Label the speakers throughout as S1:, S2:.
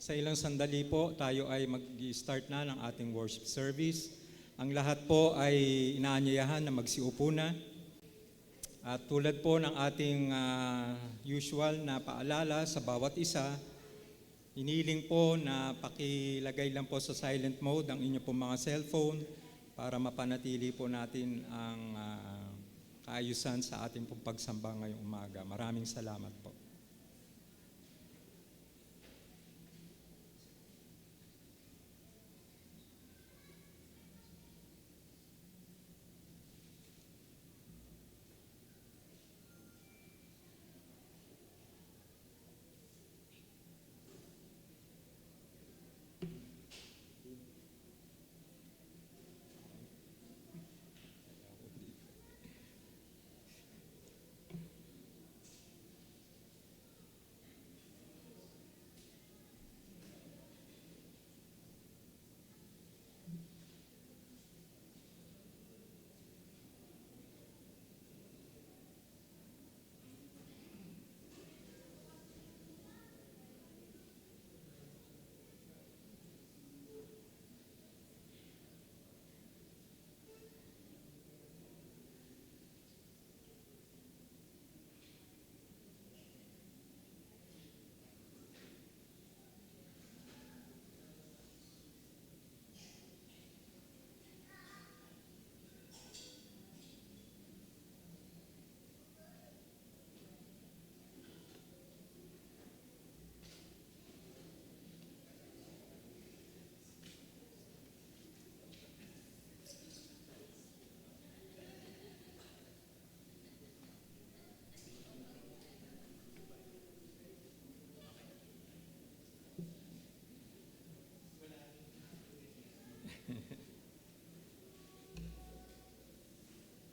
S1: Sa ilang sandali po, tayo ay mag-start na ng ating worship service. Ang lahat po ay inaanyayahan na magsiupo na. At tulad po ng ating usual na paalala sa bawat isa, hiniling po na pakilagay lang po sa silent mode ang inyong pong mga cellphone para mapanatili po natin ang kaayusan sa ating pong pagsamba ngayong umaga. Maraming salamat po.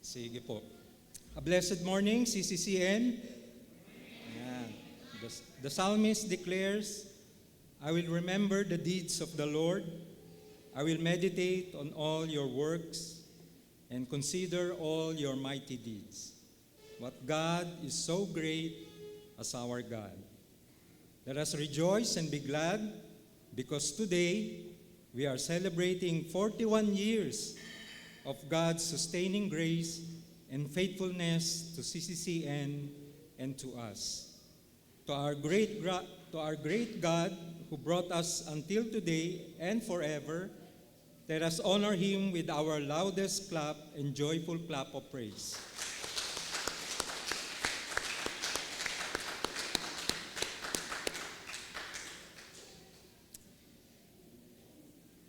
S1: Sige po. A blessed morning, CCCN. Ayan. The psalmist declares, I will remember the deeds of the Lord. I will meditate on all your works and consider all your mighty deeds. What God is so great as our God. Let us rejoice and be glad because today we are celebrating 41 years of God's sustaining grace and faithfulness to CCCN and to us. To our great God who brought us until today and forever, let us honor Him with our loudest clap and joyful clap of praise.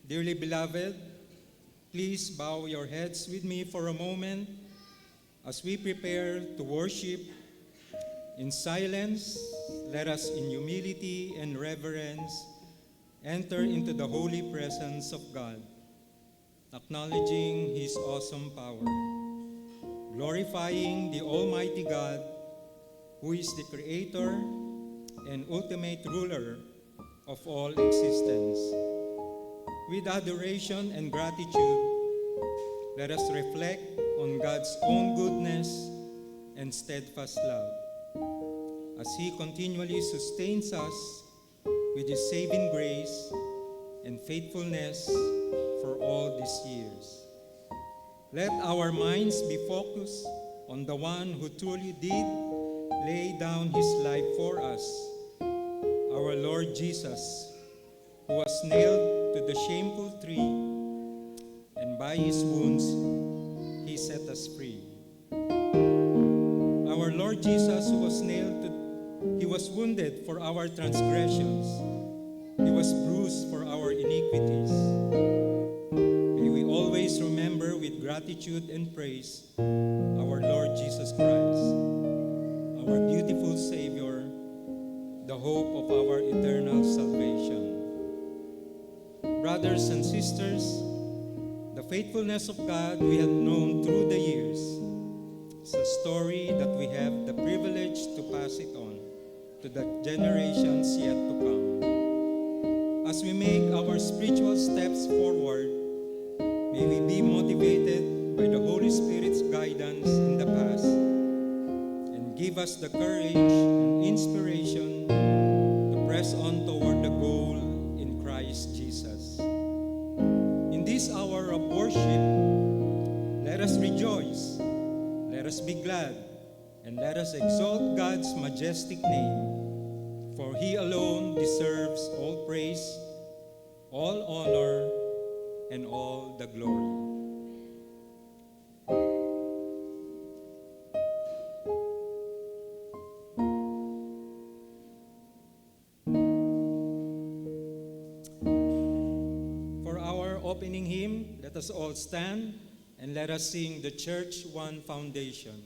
S1: Dearly beloved, please bow your heads with me for a moment as we prepare to worship. In silence, let us in humility and reverence enter into the holy presence of God, acknowledging His awesome power, glorifying the Almighty God, who is the Creator and ultimate ruler of all existence. With adoration and gratitude, let us reflect on God's own goodness and steadfast love as He continually sustains us with His saving grace and faithfulness for all these years. Let our minds be focused on the one who truly did lay down His life for us, our Lord Jesus, who was nailed to the shameful tree, and by His wounds He set us free. Our Lord Jesus, who was He was wounded for our transgressions, He was bruised for our iniquities. May we always remember with gratitude and praise our Lord Jesus Christ, our beautiful Savior, the hope of our eternal salvation. Brothers and sisters, the faithfulness of God we have known through the years is a story that we have the privilege to pass it on to the generations yet to come. As we make our spiritual steps forward, may we be motivated by the Holy Spirit's guidance in the past and give us the courage and inspiration to press on toward the goal Christ Jesus. In this hour of worship, let us rejoice, let us be glad, and let us exalt God's majestic name, for He alone deserves all praise, all honor, and all the glory. For our opening hymn, let us all stand and let us sing the Church One Foundation.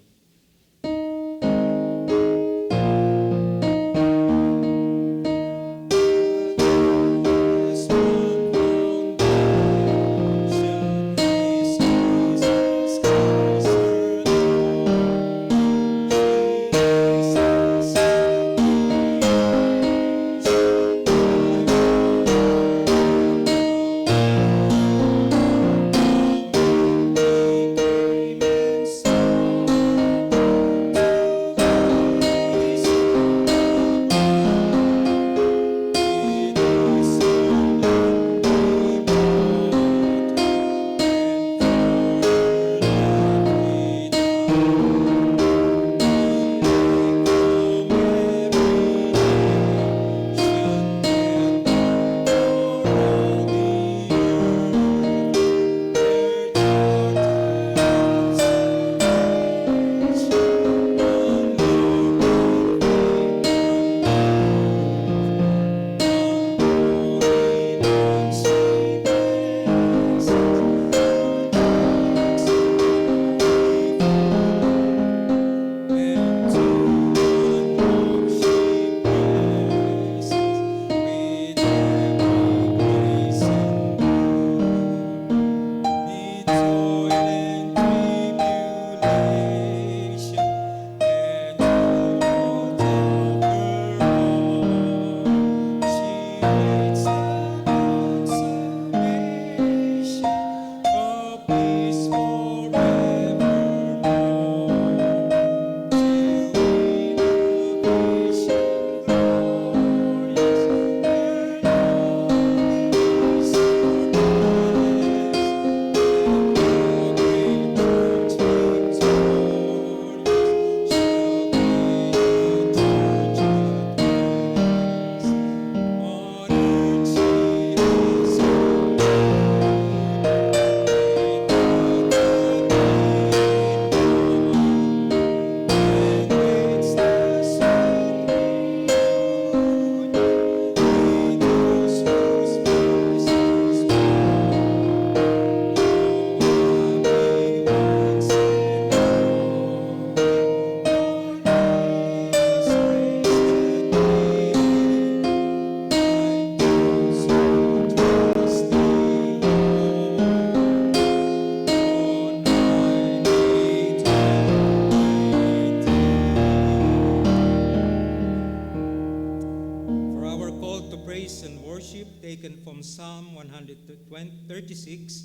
S1: Taken from Psalm 136.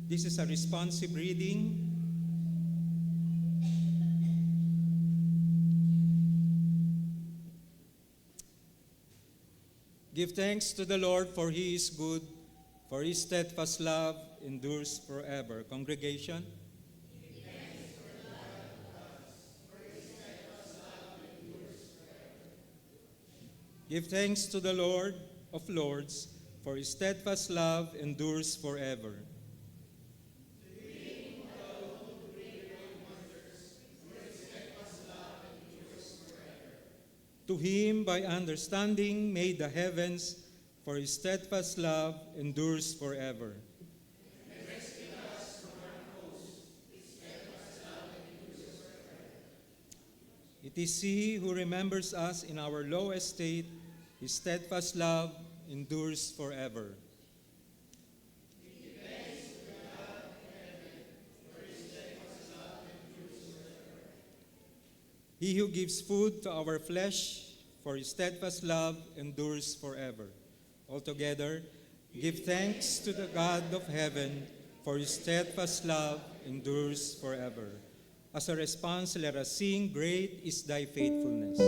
S1: This is a responsive reading. Give thanks to the Lord, for He is good, for His steadfast love endures forever. Congregation. Give thanks to the Lord of Lords, for His steadfast love endures forever. To Him by understanding made the heavens, for His steadfast love endures forever. It is He who remembers us in our low estate. His steadfast love endures forever. He who gives food to our flesh, for His steadfast love endures forever. Altogether, give thanks to the God of heaven, for His steadfast love endures forever. As a response, let us sing, Great is Thy faithfulness.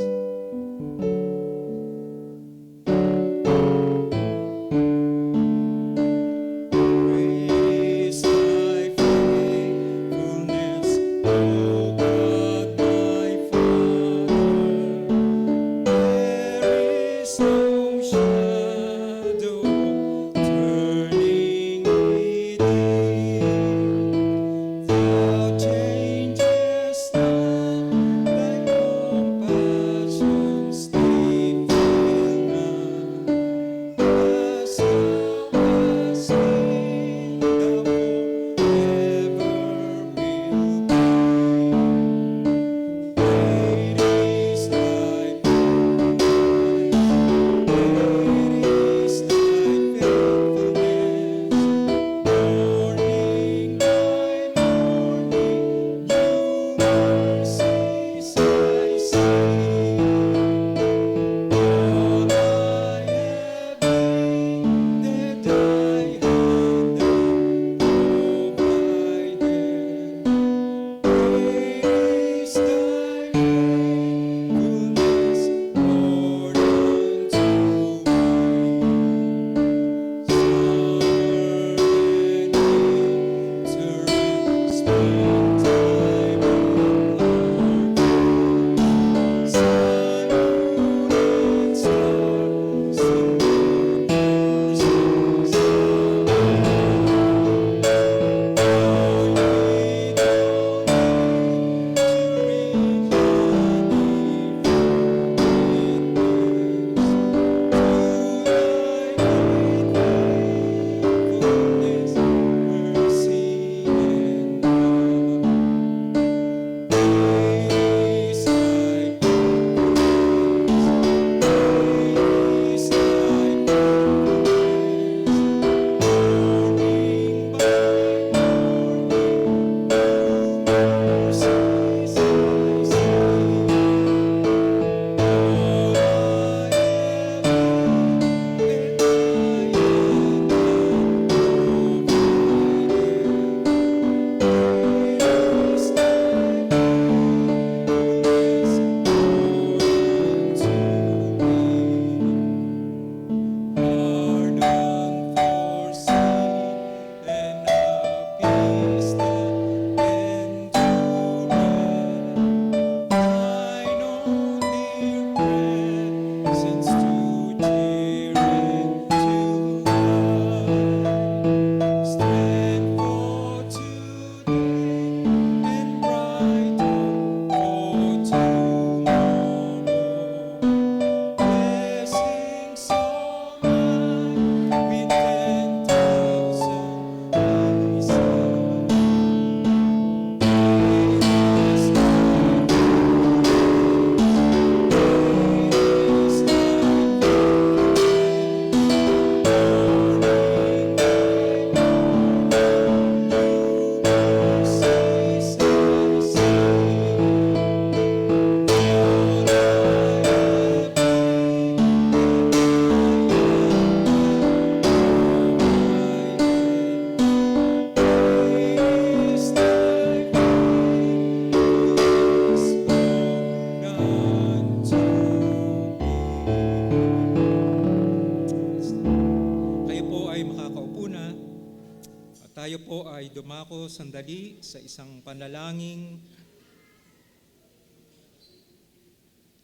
S1: dumako sandali sa isang panalangin.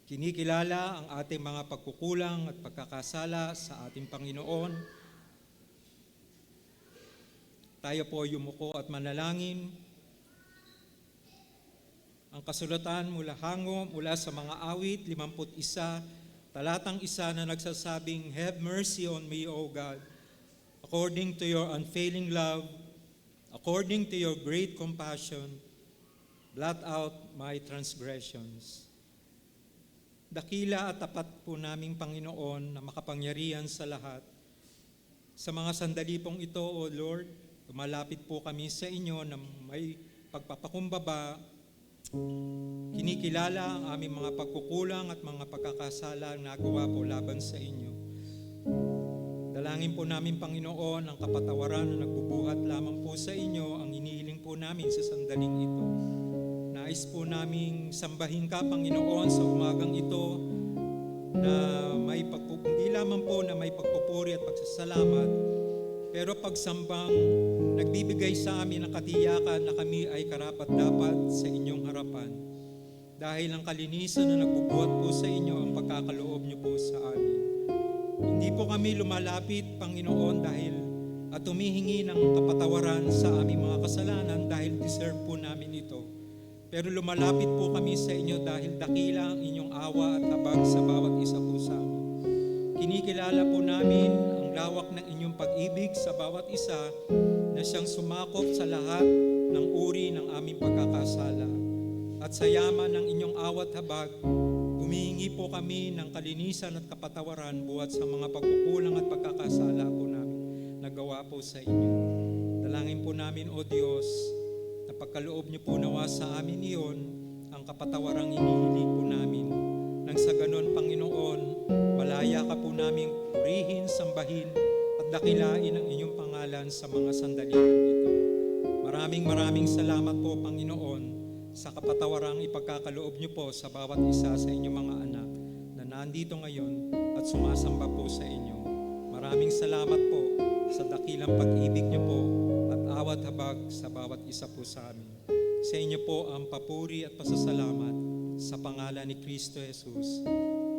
S1: Kinikilala ang ating mga pagkukulang at pagkakasala sa ating Panginoon. Tayo po yumuko at manalangin. Ang kasulatan mula sa mga awit, 51, talatang 1 na nagsasabing, "Have mercy on me, O God, according to your unfailing love, according to your great compassion, blot out my transgressions." Dakila at tapat po naming Panginoon na makapangyarihan sa lahat. Sa mga sandali pong ito, O Lord, lumalapit po kami sa inyo na may pagpapakumbaba. Kinikilala ang aming mga pagkukulang at mga pagkakasala na nagawa po laban sa inyo. Dalangin po namin, Panginoon, ang kapatawaran na nagbubuhat lamang po sa inyo ang inihiling po namin sa sandaling ito. Nais po naming sambahin ka, Panginoon, sa umagang ito na hindi lamang po na may pagpupuri at pagsasalamat, pero pagsambang nagbibigay sa amin ng katiyakan na kami ay karapat-dapat sa inyong harapan. Dahil ang kalinisan na nagbubuhat po sa inyo ang pagkakaloob niyo po sa amin. Hindi po kami lumalapit, Panginoon, at humihingi ng kapatawaran sa aming mga kasalanan dahil deserve po namin ito. Pero lumalapit po kami sa inyo dahil dakila ang inyong awa at habag sa bawat isa po sa amin. Kinikilala po namin ang lawak ng inyong pag-ibig sa bawat isa na siyang sumakop sa lahat ng uri ng aming pagkakasala. At sa yaman ng inyong awat habag, humihingi po kami ng kalinisan at kapatawaran buhat sa mga pagkukulang at pagkakasala po namin nagawa po sa inyo. Dalangin po namin, O Diyos, na pagkaloob niyo po nawa sa amin iyon ang kapatawarang hinihiling po namin. Nang sa ganon, Panginoon, malaya ka po namin purihin, sambahin at dakilain ang inyong pangalan sa mga sandalian ito. Maraming salamat po, Panginoon, sa kapatawarang ipagkakaloob niyo po sa bawat isa sa inyong mga anak na nandito ngayon at sumasamba po sa inyo. Maraming salamat po sa dakilang pag-ibig niyo po at awat habag sa bawat isa po sa amin. Sa inyo po ang papuri at pasasalamat sa pangalan ni Kristo Jesus.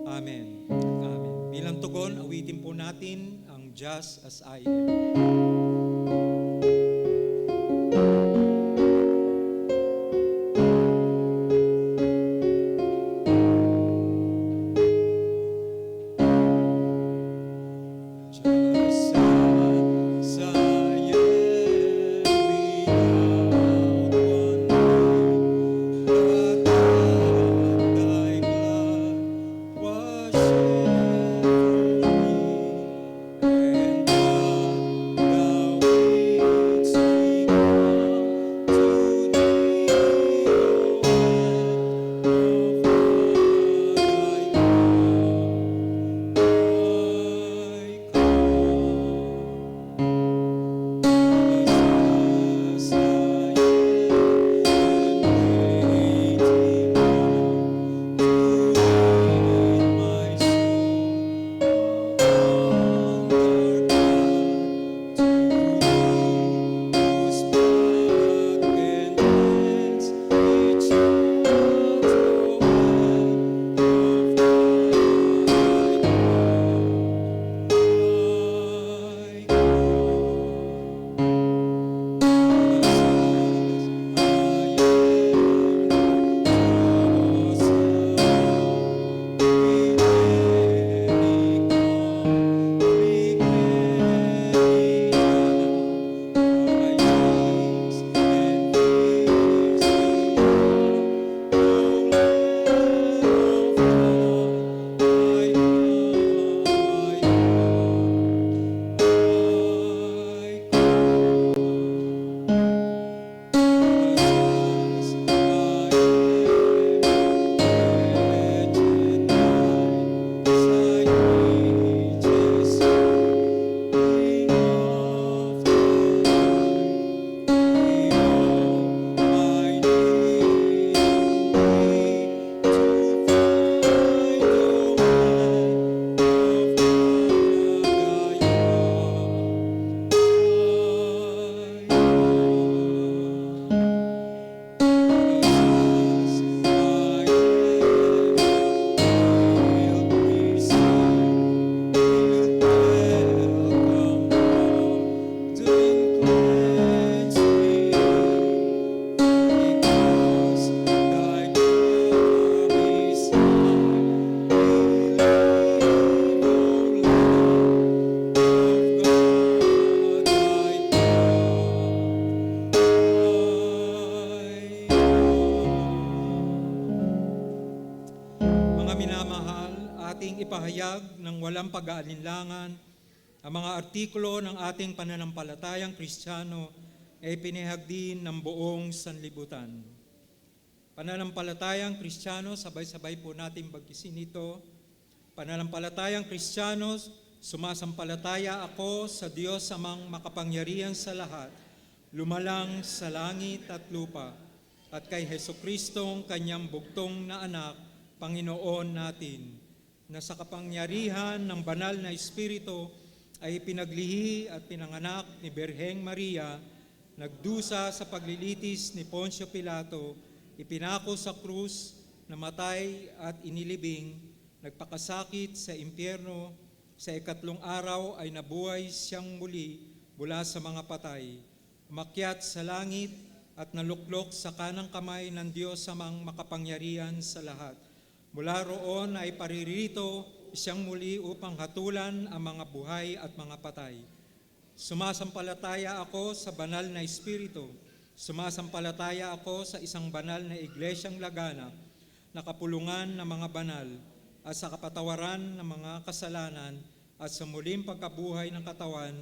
S1: Amen. Amen. Bilang tugon, awitin po natin ang Just As I Am. Mga minamahal, ating ipahayag ng walang pag-aalinlangan ang mga artikulo ng ating pananampalatayang Kristiyano ay pinahagdin ng buong sanlibutan. Pananampalatayang Kristiyano, sabay-sabay po natin bagkisin ito. Pananampalatayang Kristiyano, sumasampalataya ako sa Diyos amang makapangyarihan sa lahat, lumalang sa langit at lupa, at kay Hesukristo, kanyang bugtong na anak, Panginoon natin, na sa kapangyarihan ng banal na Espiritu ay pinaglihi at pinanganak ni Birheng Maria, nagdusa sa paglilitis ni Poncio Pilato, ipinako sa krus, namatay at inilibing, nagpakasakit sa impyerno, sa ikatlong araw ay nabuhay siyang muli mula sa mga patay, umakyat sa langit at naluklok sa kanang kamay ng Diyos amang makapangyarihan sa lahat. Mula roon ay paririto siyang muli upang hatulan ang mga buhay at mga patay. Sumasampalataya ako sa banal na Espiritu. Sumasampalataya ako sa isang banal na iglesyang laganap, na kapulungan ng mga banal, at sa kapatawaran ng mga kasalanan, at sa muling pagkabuhay ng katawan,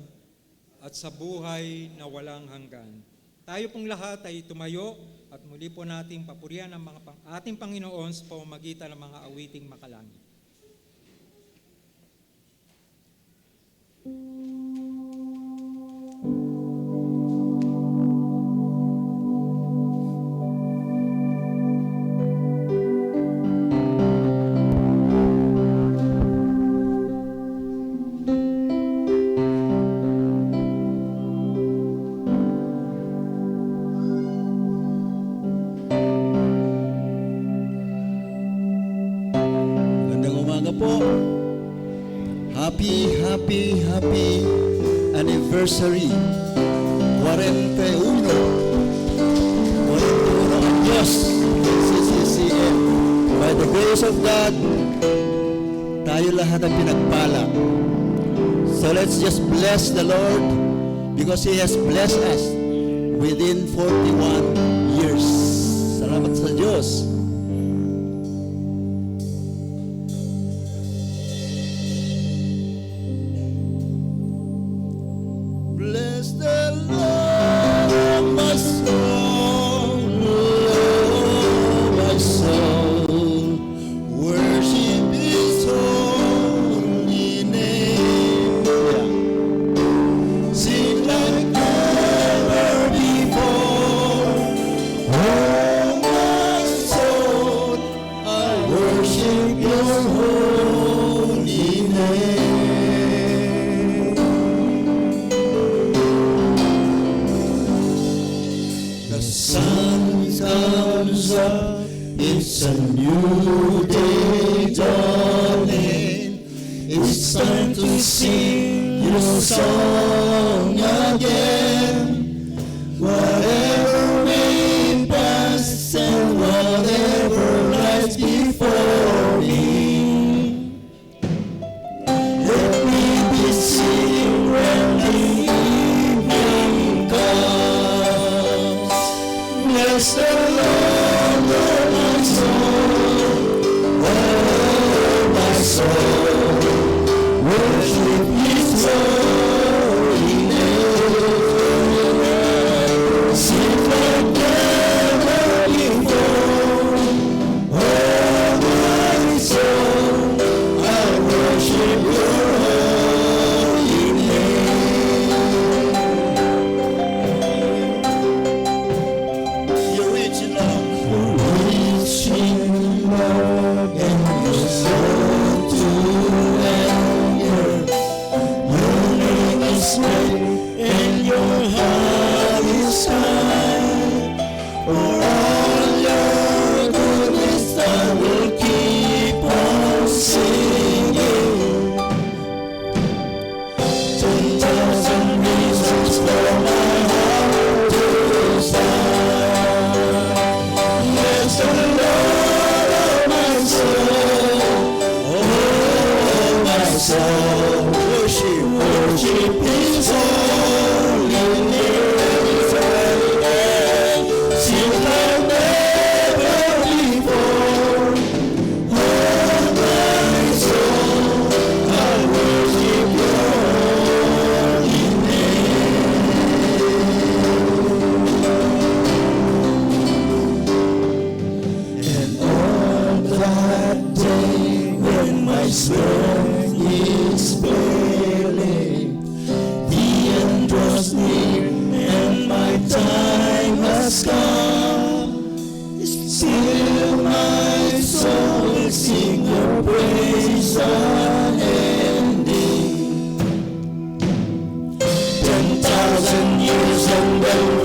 S1: at sa buhay na walang hanggan. Tayo pong lahat ay tumayo at muli po nating papurihan ang ating Panginoon sa pamamagitan ng mga awiting makalangit.
S2: Happy anniversary. 41 ang Diyos, CCCM. By the grace of God, tayo lahat ang pinagpala. So let's just bless the Lord because He has blessed us within 41 years. Salamat sa Diyos. Bless the Lord, my soul, Lord, my soul. Worship His holy name. Sing like never before. Oh, my soul, I worship Your holy name. Sun comes up, it's a new day dawning. It's time to sing your song again. Whatever may pass and whatever lies before me, let me be singing when the evening comes. Bless the Lord, oh my soul, oh my soul, worship His holy name. Sing like never before, oh my soul, I worship Your holy name. You're rich in love. You're rich in love, and you're slow to anger. Your name is great, and Your heart is kind. For all Your goodness, I will keep on singing. 10,000 reasons for my heart to stand. Bless the Lord, oh my soul, oh my soul, worship His holy name. Sing like never before, oh strength is failing. The end draws near, and my time has come. Still my soul will sing your praise unending. 10,000 years and then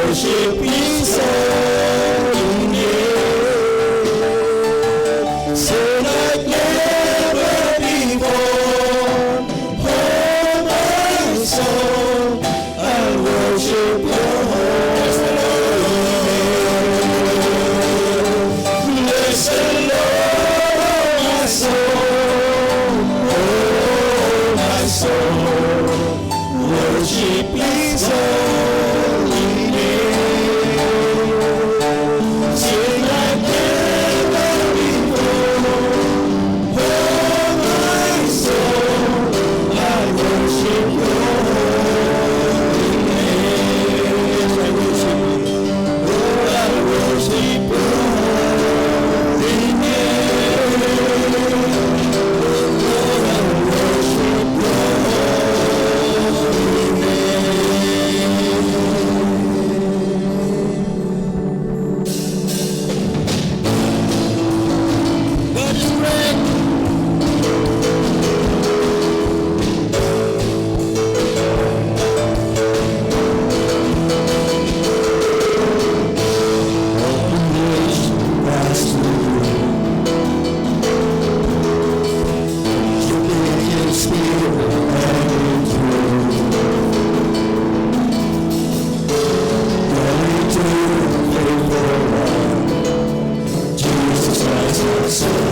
S2: worship His holy name. Say like never before, oh my soul, I'll worship Your holy name. Bless the Lord, oh my soul, worship His holy name. Sing like never before, oh my soul, I worship Your holy name. I worship You, oh I worship Your holy name. Oh I worship Your holy name. God is great. All creation has to You make His spirit and truth. Glory to the faithful one, Jesus Christ our Son.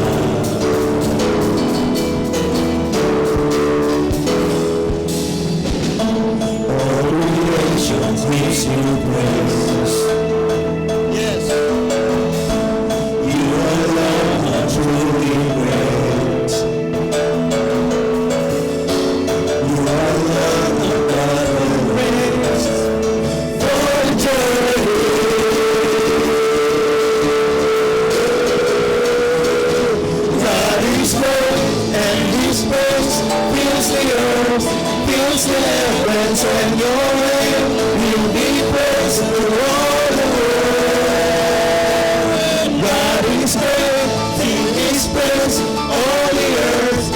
S2: All creation gives You praise. Yes. You alone are truly great. You alone are God who reigns for eternity. God is great, and His praise fills the earth, fills the heavens, and Your name will be praised through all the world. God is great, sing His praise, all the earth,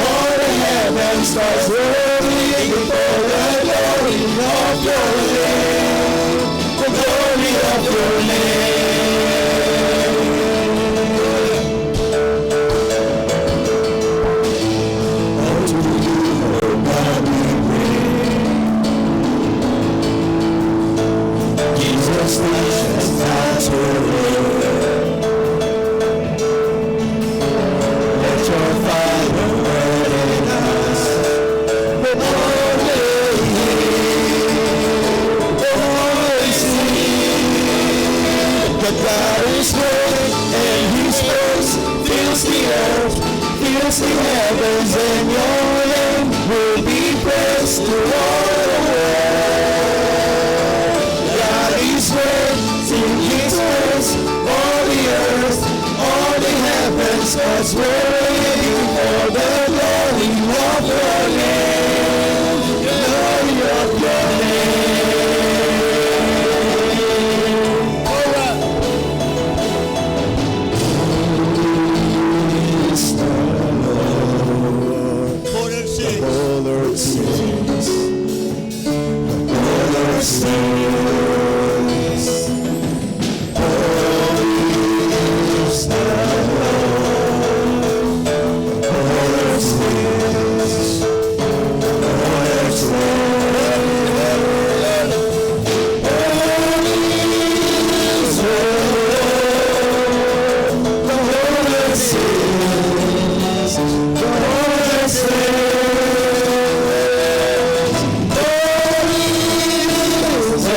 S2: all the heavens starts rolling before the glory of Your name, the glory of Your name. Oh, to You, oh God, we pray. Jesus, nations has Your will. Let Your fire burn in us. Let all may hear, oh, sing. That God is great, and His praise fills the earth, fills the heavens, and Your name will be praised through all the world. God is great, sing His praise, all the earth, all the heavens, God's waiting for the glory of Your name, the glory of Your name. All right. Is the Lord. The Lord sings. The Lord sings. Holy is the Lord. The Lord sings. The Lord sings. Holy is the Lord. The Lord sings. The Lord sings. Holy is the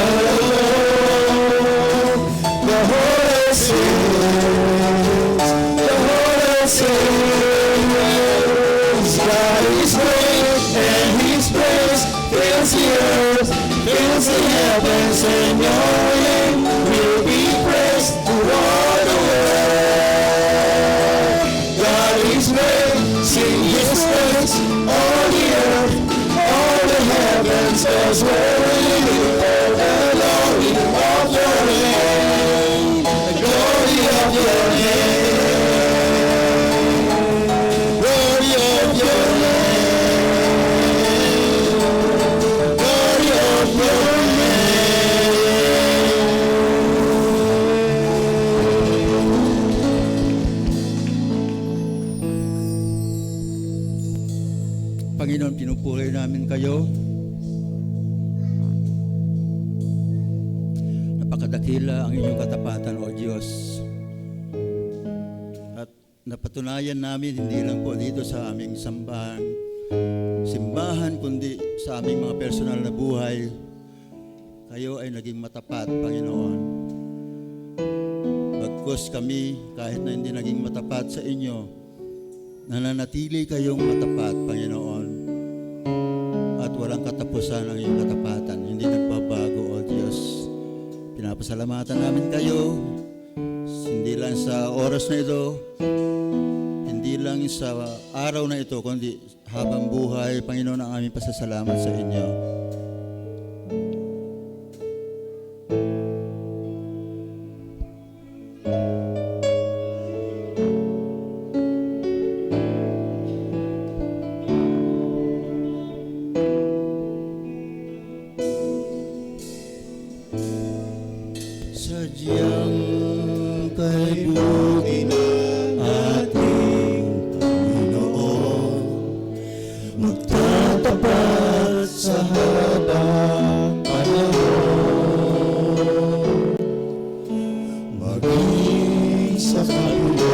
S2: fills the heavens, and your name will be praised throughout the world. God is great, sing His praise, all the earth, all the heavens, as well the glory of your name, the glory of your name, glory of your name, glory of your name. Panginoon, pinupuri namin kayo. Napakadakila ang inyong katapatan, O Diyos. At napatunayan namin hindi lang po dito sa aming simbahan, kundi sa aming mga personal na buhay. Kayo ay naging matapat, Panginoon. Bagkus kami, kahit na hindi naging matapat sa inyo, nananatili kayong matapat, Panginoon. At walang katapusan ang iyong katapatan. Hindi nagbabago, O Diyos. Pinapasalamatan namin kayo, hindi lang sa oras na ito, hindi lang sa araw na ito, kundi habang buhay, Panginoon, ang aming pasasalamat sa inyo. Sadyang kaibutin ang ating Panginoon, magtatapat sa habang panahon, maging sa kabila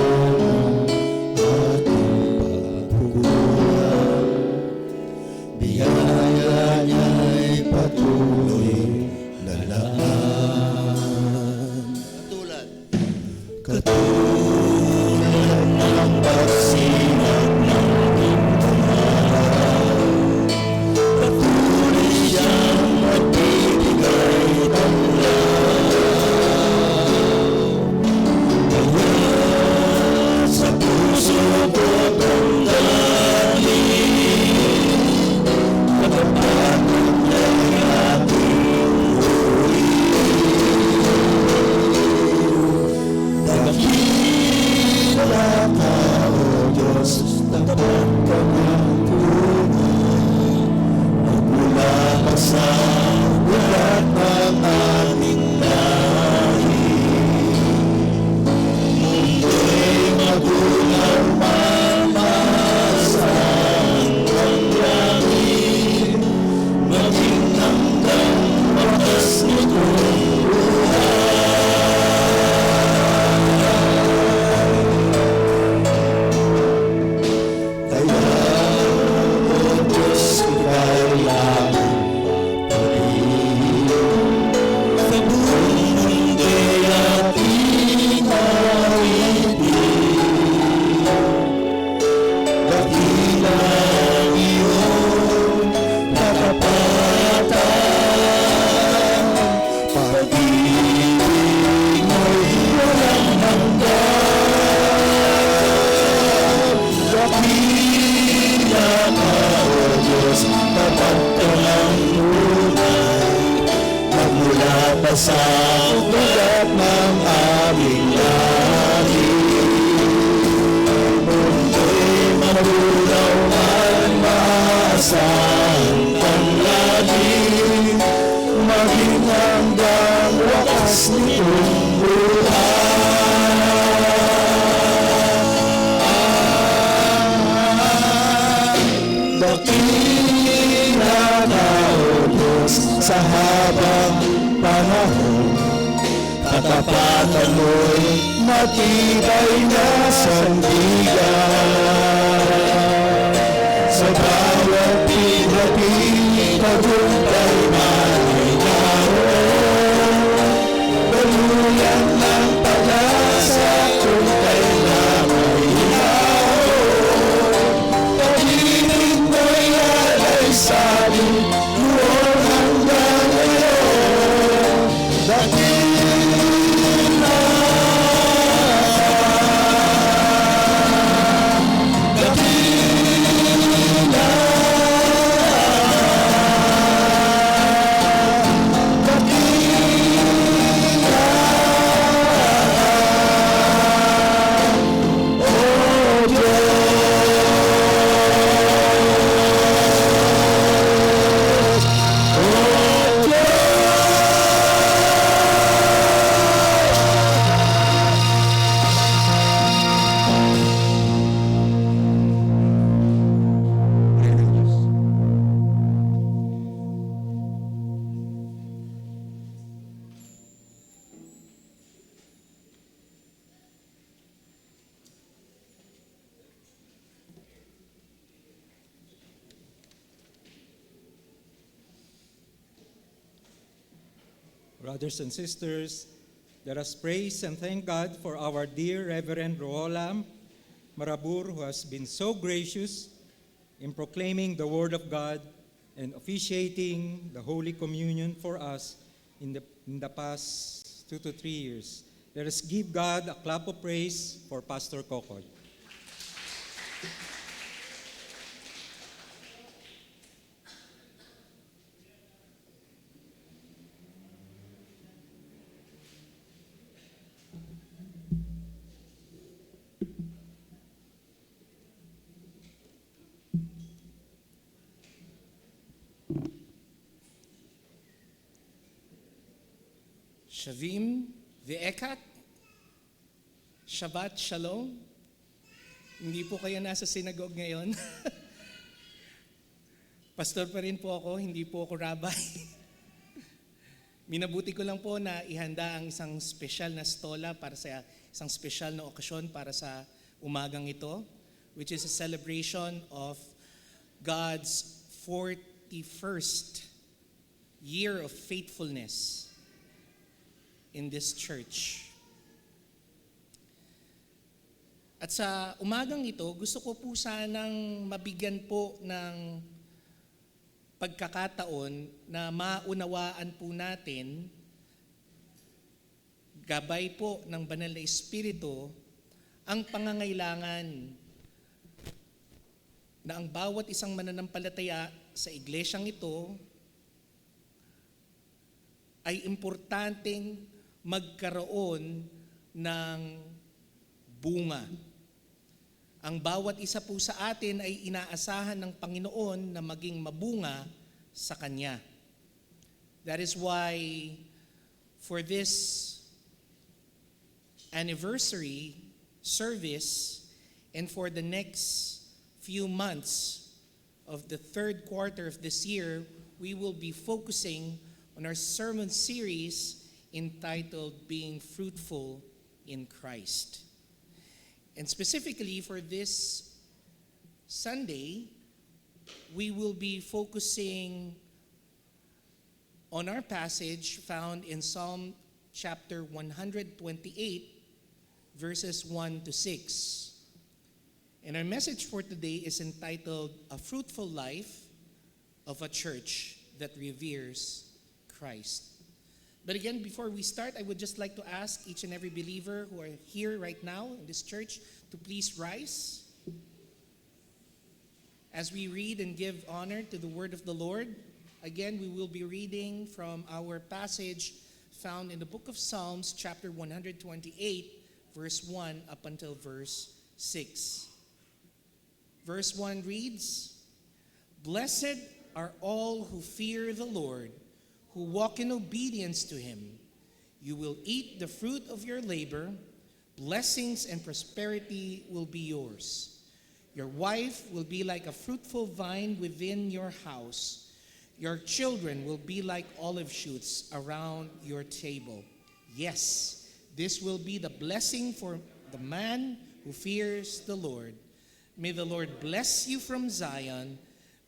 S2: ng ating pagkukulang, biyaya niya'y patuloy lalaan. Katulad ng pagsinag ng bintang, patuloy siyang magbibigay tanglaw. Kaya sa puso ko tanggalin, katapatan ay ating dakila ka, O Diyos, tapat ka ng tunay. Magmula ka sa ulat ng aming lahi, mundo'y magulang mamasan ang langit, maging hanggang wakas nitong sa ugat ng aming lahi, mundo'y magulang at maasahan kang lagi, maging hanggang wakas nitong buhay. Dakila ka, O Diyos, sa habang panahon, katapatan mo'y matibay na sandigan. Sa bawat pinapili, tagumpay man ay naroon. Baluyan ng pag-asa kung kailan ay inaon. Pag-ibig mo'y alay sa amin, noon hanggang ngayon.
S1: Brothers and sisters, let us praise and thank God for our dear Reverend Roholam Marabur, who has been so gracious in proclaiming the Word of God and officiating the Holy Communion for us in the past 2 to 3 years. Let us give God a clap of praise for Pastor Kokoy.
S3: Shavim Ve'ekat, Shabbat Shalom. Hindi po kayo nasa synagogue ngayon. Pastor pa rin po ako, hindi po ako rabbi. Minabuti ko lang po na ihanda ang isang special na stola para sa isang special na okasyon para sa umagang ito, which is a celebration of God's 41st year of faithfulness in this church. At sa umagang ito, gusto ko po sanang mabigyan po ng pagkakataon na maunawaan po natin, gabay po ng Banal na Espiritu, ang pangangailangan na ang bawat isang mananampalataya sa iglesyang ito ay importanteng magkaroon ng bunga. Ang bawat isa po sa atin ay inaasahan ng Panginoon na maging mabunga sa Kanya. That is why for this anniversary service and for the next few months of the third quarter of this year, we will be focusing on our sermon series entitled Being Fruitful in Christ. And specifically for this Sunday, we will be focusing on our passage found in Psalm chapter 128, verses 1 to 6. And our message for today is entitled A Fruitful Life of a Church that Reveres Christ. But again, before we start, I would just like to ask each and every believer who are here right now in this church to please rise as we read and give honor to the word of the Lord. Again, we will be reading from our passage found in the book of Psalms, chapter 128, verse 1 up until verse 6. Verse 1 reads, "Blessed are all who fear the Lord, who walk in obedience to Him. You will eat the fruit of your labor. Blessings and prosperity will be yours. Your wife will be like a fruitful vine within your house. Your children will be like olive shoots around your table. Yes, this will be the blessing for the man who fears the Lord. May the Lord bless you from Zion.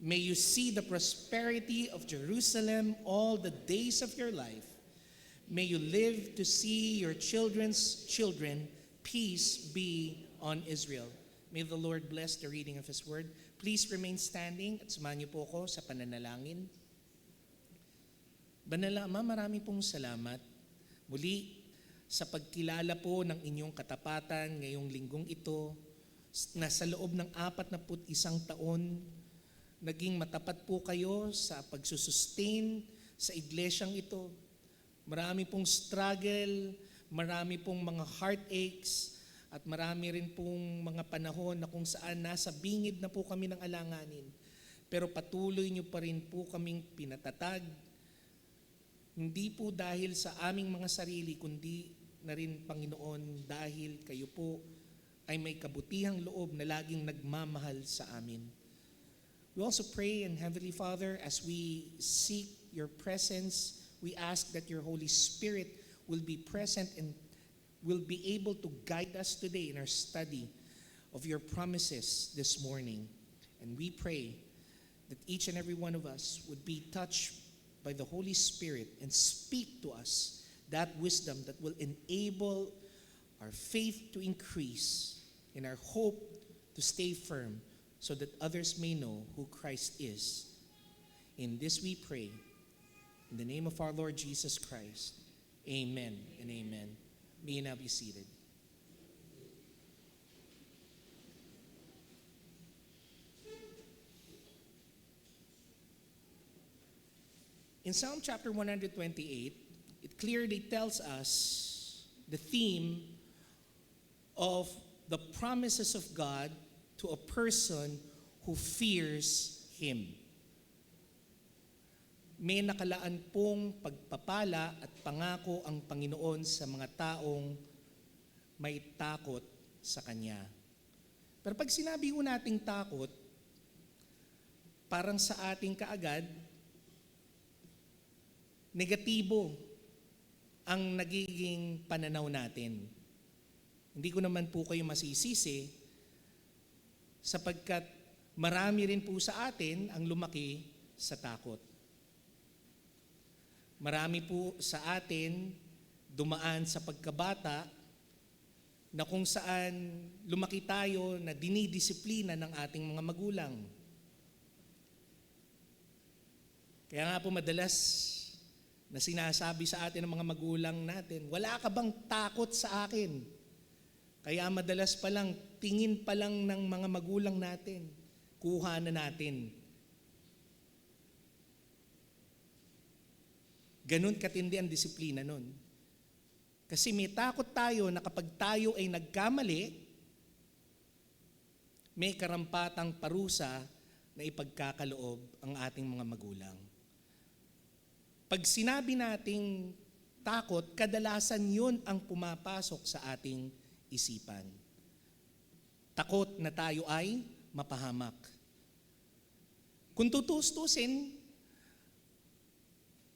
S3: May you see the prosperity of Jerusalem all the days of your life. May you live to see your children's children. Peace be on Israel." May the Lord bless the reading of His word. Please remain standing at samahan niyo po ako sa pananalangin. Banal Ama, marami pong salamat muli sa pagkilala po ng inyong katapatan ngayong linggong ito na sa loob ng 41 taon, naging matapat po kayo sa pagsusustain sa iglesyang ito. Marami pong struggle, marami pong mga heartaches, at marami rin pong mga panahon na kung saan nasa bingid na po kami ng alanganin. Pero patuloy niyo pa rin po kaming pinatatag. Hindi po dahil sa aming mga sarili, kundi na rin, Panginoon, dahil kayo po ay may kabutihang loob na laging nagmamahal sa amin. We also pray, and Heavenly Father, as we seek your presence, we ask that your Holy Spirit will be present and will be able to guide us today in our study of your promises this morning. And we pray that each and every one of us would be touched by the Holy Spirit and speak to us that wisdom that will enable our faith to increase and our hope to stay firm so that others may know who Christ is. In this we pray, in the name of our Lord Jesus Christ. Amen and amen. May you now be seated. In Psalm chapter 128, it clearly tells us the theme of the promises of God to a person who fears Him. May nakalaan pong pagpapala at pangako ang Panginoon sa mga taong may takot sa Kanya. Pero pag sinabi ko nating takot, parang sa ating kaagad, negatibo ang nagiging pananaw natin. Hindi ko naman po kayo masisisi sapagkat marami rin po sa atin ang lumaki sa takot. Marami po sa atin dumaan sa pagkabata na kung saan lumaki tayo na dinidisiplina ng ating mga magulang. Kaya nga po madalas na sinasabi sa atin ng mga magulang natin, wala ka bang takot sa akin? Kaya madalas pa lang, tingin pa lang ng mga magulang natin, kuha na natin. Ganun katindi ang disiplina nun. Kasi may takot tayo na kapag tayo ay nagkamali, may karampatang parusa na ipagkakaloob ang ating mga magulang. Pag sinabi nating takot, kadalasan yun ang pumapasok sa ating isipan. Takot na tayo ay mapahamak. Kung tutustusin,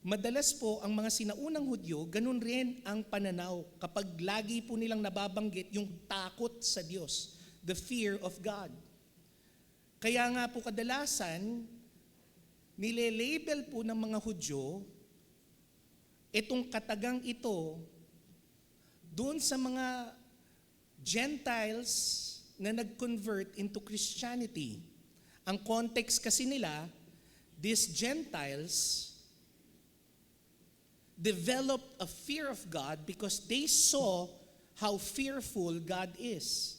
S3: madalas po ang mga sinaunang Hudyo, ganun rin ang pananaw kapag lagi po nilang nababanggit yung takot sa Diyos, the fear of God. Kaya nga po kadalasan, nile-label po ng mga Hudyo itong katagang ito doon sa mga Gentiles na nag-convert into Christianity. Ang context kasi nila, these Gentiles developed a fear of God because they saw how fearful God is.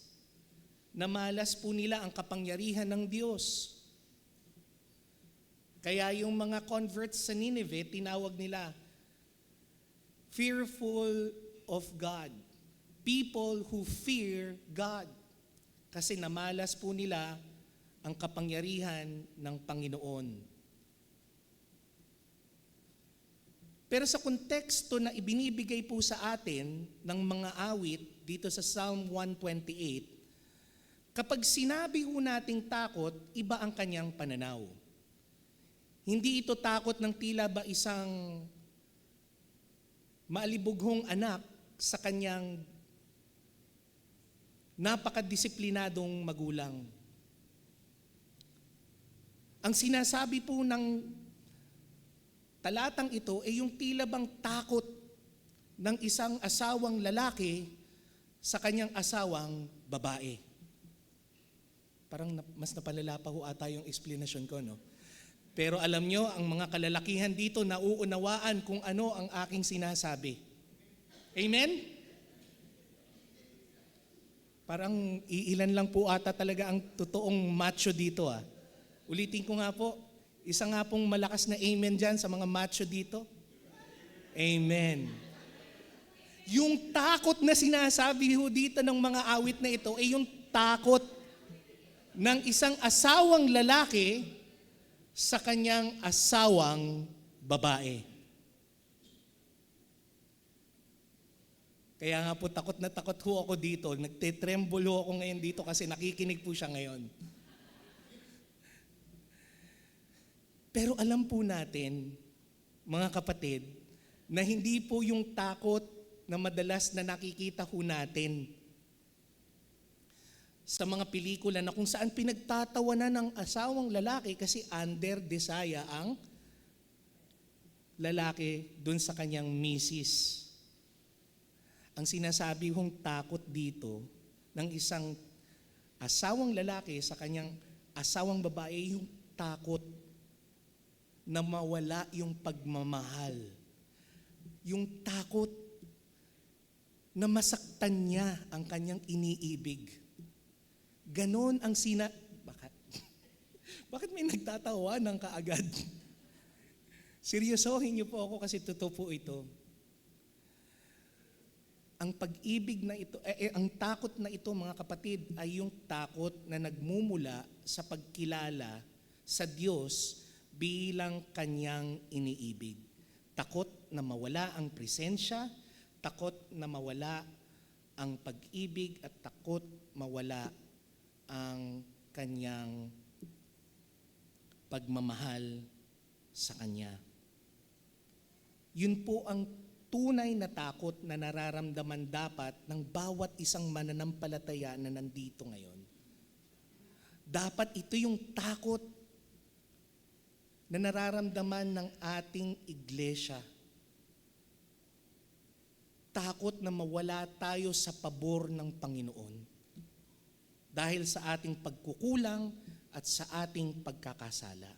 S3: Namalas po nila ang kapangyarihan ng Diyos. Kaya yung mga converts sa Nineveh, tinawag nila fearful of God. People who fear God. Kasi namalas po nila ang kapangyarihan ng Panginoon. Pero sa konteksto na ibinibigay po sa atin ng mga awit dito sa Psalm 128, kapag sinabi po nating takot, iba ang kanyang pananaw. Hindi ito takot ng tila ba isang maalibughong anak sa kanyang napakadisiplinadong magulang. Ang sinasabi po ng talatang ito ay yung tila bang takot ng isang asawang lalaki sa kanyang asawang babae. Parang mas napalala pa ho ata yung explanation ko, no? Pero alam nyo, ang mga kalalakihan dito nauunawaan kung ano ang aking sinasabi. Amen? Parang iilan lang po ata talaga ang totoong macho dito. Ulitin ko nga po, isa nga pong malakas na amen dyan sa mga macho dito. Amen. Yung takot na sinasabi ho dito ng mga awit na ito ay yung takot ng isang asawang lalaki sa kanyang asawang babae. Kaya nga po takot ho ako dito. Nagte-tremble ho ako ngayon dito kasi nakikinig po siya ngayon. Pero alam po natin, mga kapatid, na hindi po yung takot na madalas na nakikita ho natin sa mga pelikula na kung saan pinagtatawanan ng asawang lalaki kasi under desire ang lalaki dun sa kanyang misis. Ang sinasabi kong takot dito ng isang asawang lalaki sa kanyang asawang babae, yung takot na mawala yung pagmamahal. Yung takot na masaktan niya ang kanyang iniibig. Ganon ang Bakit may nagtatawa ng kaagad? Seryosohin niyo po ako kasi totoo po ito. Ang pag-ibig na ito, ang takot na ito mga kapatid ay yung takot na nagmumula sa pagkilala sa Diyos bilang kanyang iniibig. Takot na mawala ang presensya, takot na mawala ang pag-ibig at takot mawala ang kanyang pagmamahal sa Kanya. Yun po ang tunay na takot na nararamdaman dapat ng bawat isang mananampalataya na nandito ngayon. Dapat ito yung takot na nararamdaman ng ating iglesia. Takot na mawala tayo sa pabor ng Panginoon dahil sa ating pagkukulang at sa ating pagkakasala.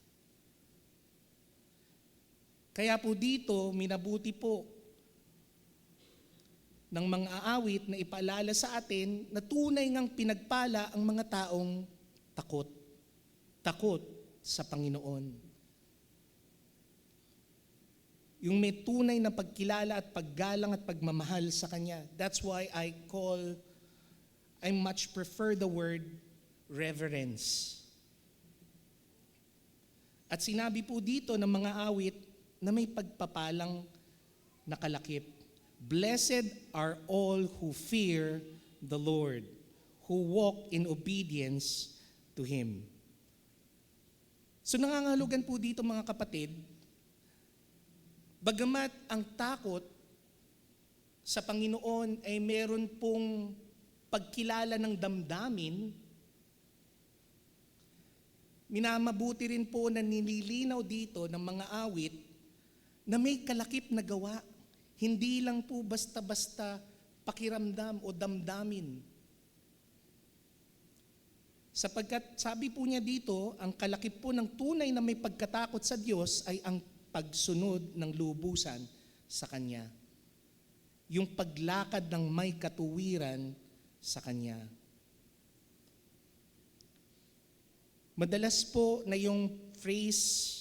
S3: Kaya po dito, minabuti po ng mga aawit na ipaalala sa atin na tunay ngang pinagpala ang mga taong takot. Takot sa Panginoon. Yung may tunay na pagkilala at paggalang at pagmamahal sa Kanya. That's why I much prefer the word reverence. At sinabi po dito ng mga awit na may pagpapalang nakalakip. Blessed are all who fear the Lord, who walk in obedience to Him. So nangangahulugan po dito mga kapatid, bagamat ang takot sa Panginoon ay meron pong pagkilala ng damdamin, minamabuti rin po na nililinaw dito ng mga awit na may kalakip na gawa. Hindi lang po basta-basta pakiramdam o damdamin. Sapagkat sabi po niya dito, ang kalakip po ng tunay na may pagkatakot sa Diyos ay ang pagsunod ng lubusan sa Kanya. Yung paglakad ng may katuwiran sa Kanya. Madalas po na yung phrase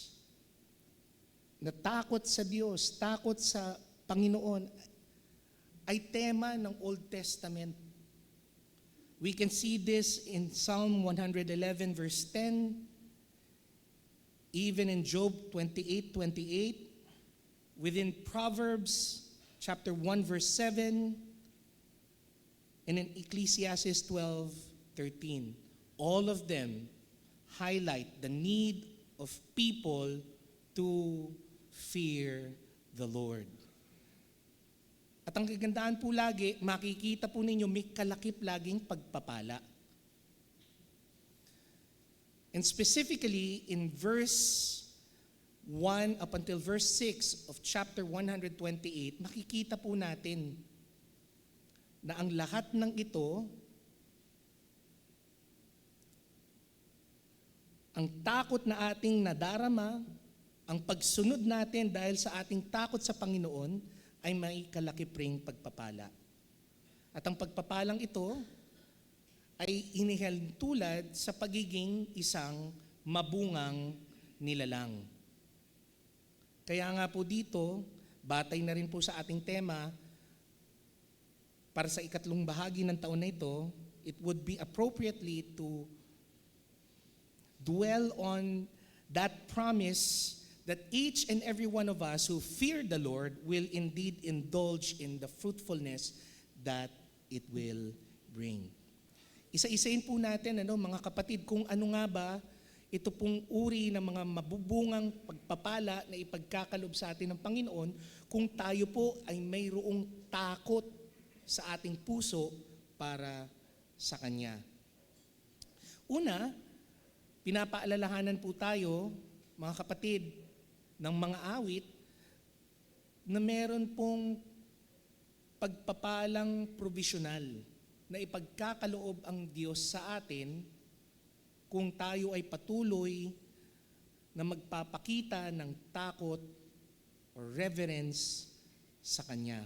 S3: na takot sa Diyos, takot sa Panginoon, ay tema ng Old Testament. We can see this in Psalm 111 verse 10, even in Job 28:28, within Proverbs chapter 1 verse 7, and in Ecclesiastes 12:13. All of them highlight the need of people to fear the Lord. At ang kagandaan po lagi, makikita po ninyo may kalakip laging pagpapala. And specifically in verse 1 up until verse 6 of chapter 128, makikita po natin na ang lahat ng ito, ang takot na ating nadarama, ang pagsunod natin dahil sa ating takot sa Panginoon, ay may kalakip ring pagpapala. At ang pagpapalang ito ay inihalintulad sa pagiging isang mabungang nilalang. Kaya nga po dito, batay na rin po sa ating tema, para sa ikatlong bahagi ng taon na ito, it would be appropriately to dwell on that promise that each and every one of us who fear the Lord will indeed indulge in the fruitfulness that it will bring. Isa-isain po natin, mga kapatid, kung ano nga ba ito pong uri ng mga mabubungang pagpapala na ipagkakalob sa atin ng Panginoon kung tayo po ay mayroong takot sa ating puso para sa Kanya. Una, pinapaalalahanan po tayo, mga kapatid, ng mga awit na meron pong pagpapalang provisional na ipagkakaloob ang Diyos sa atin kung tayo ay patuloy na magpapakita ng takot or reverence sa Kanya.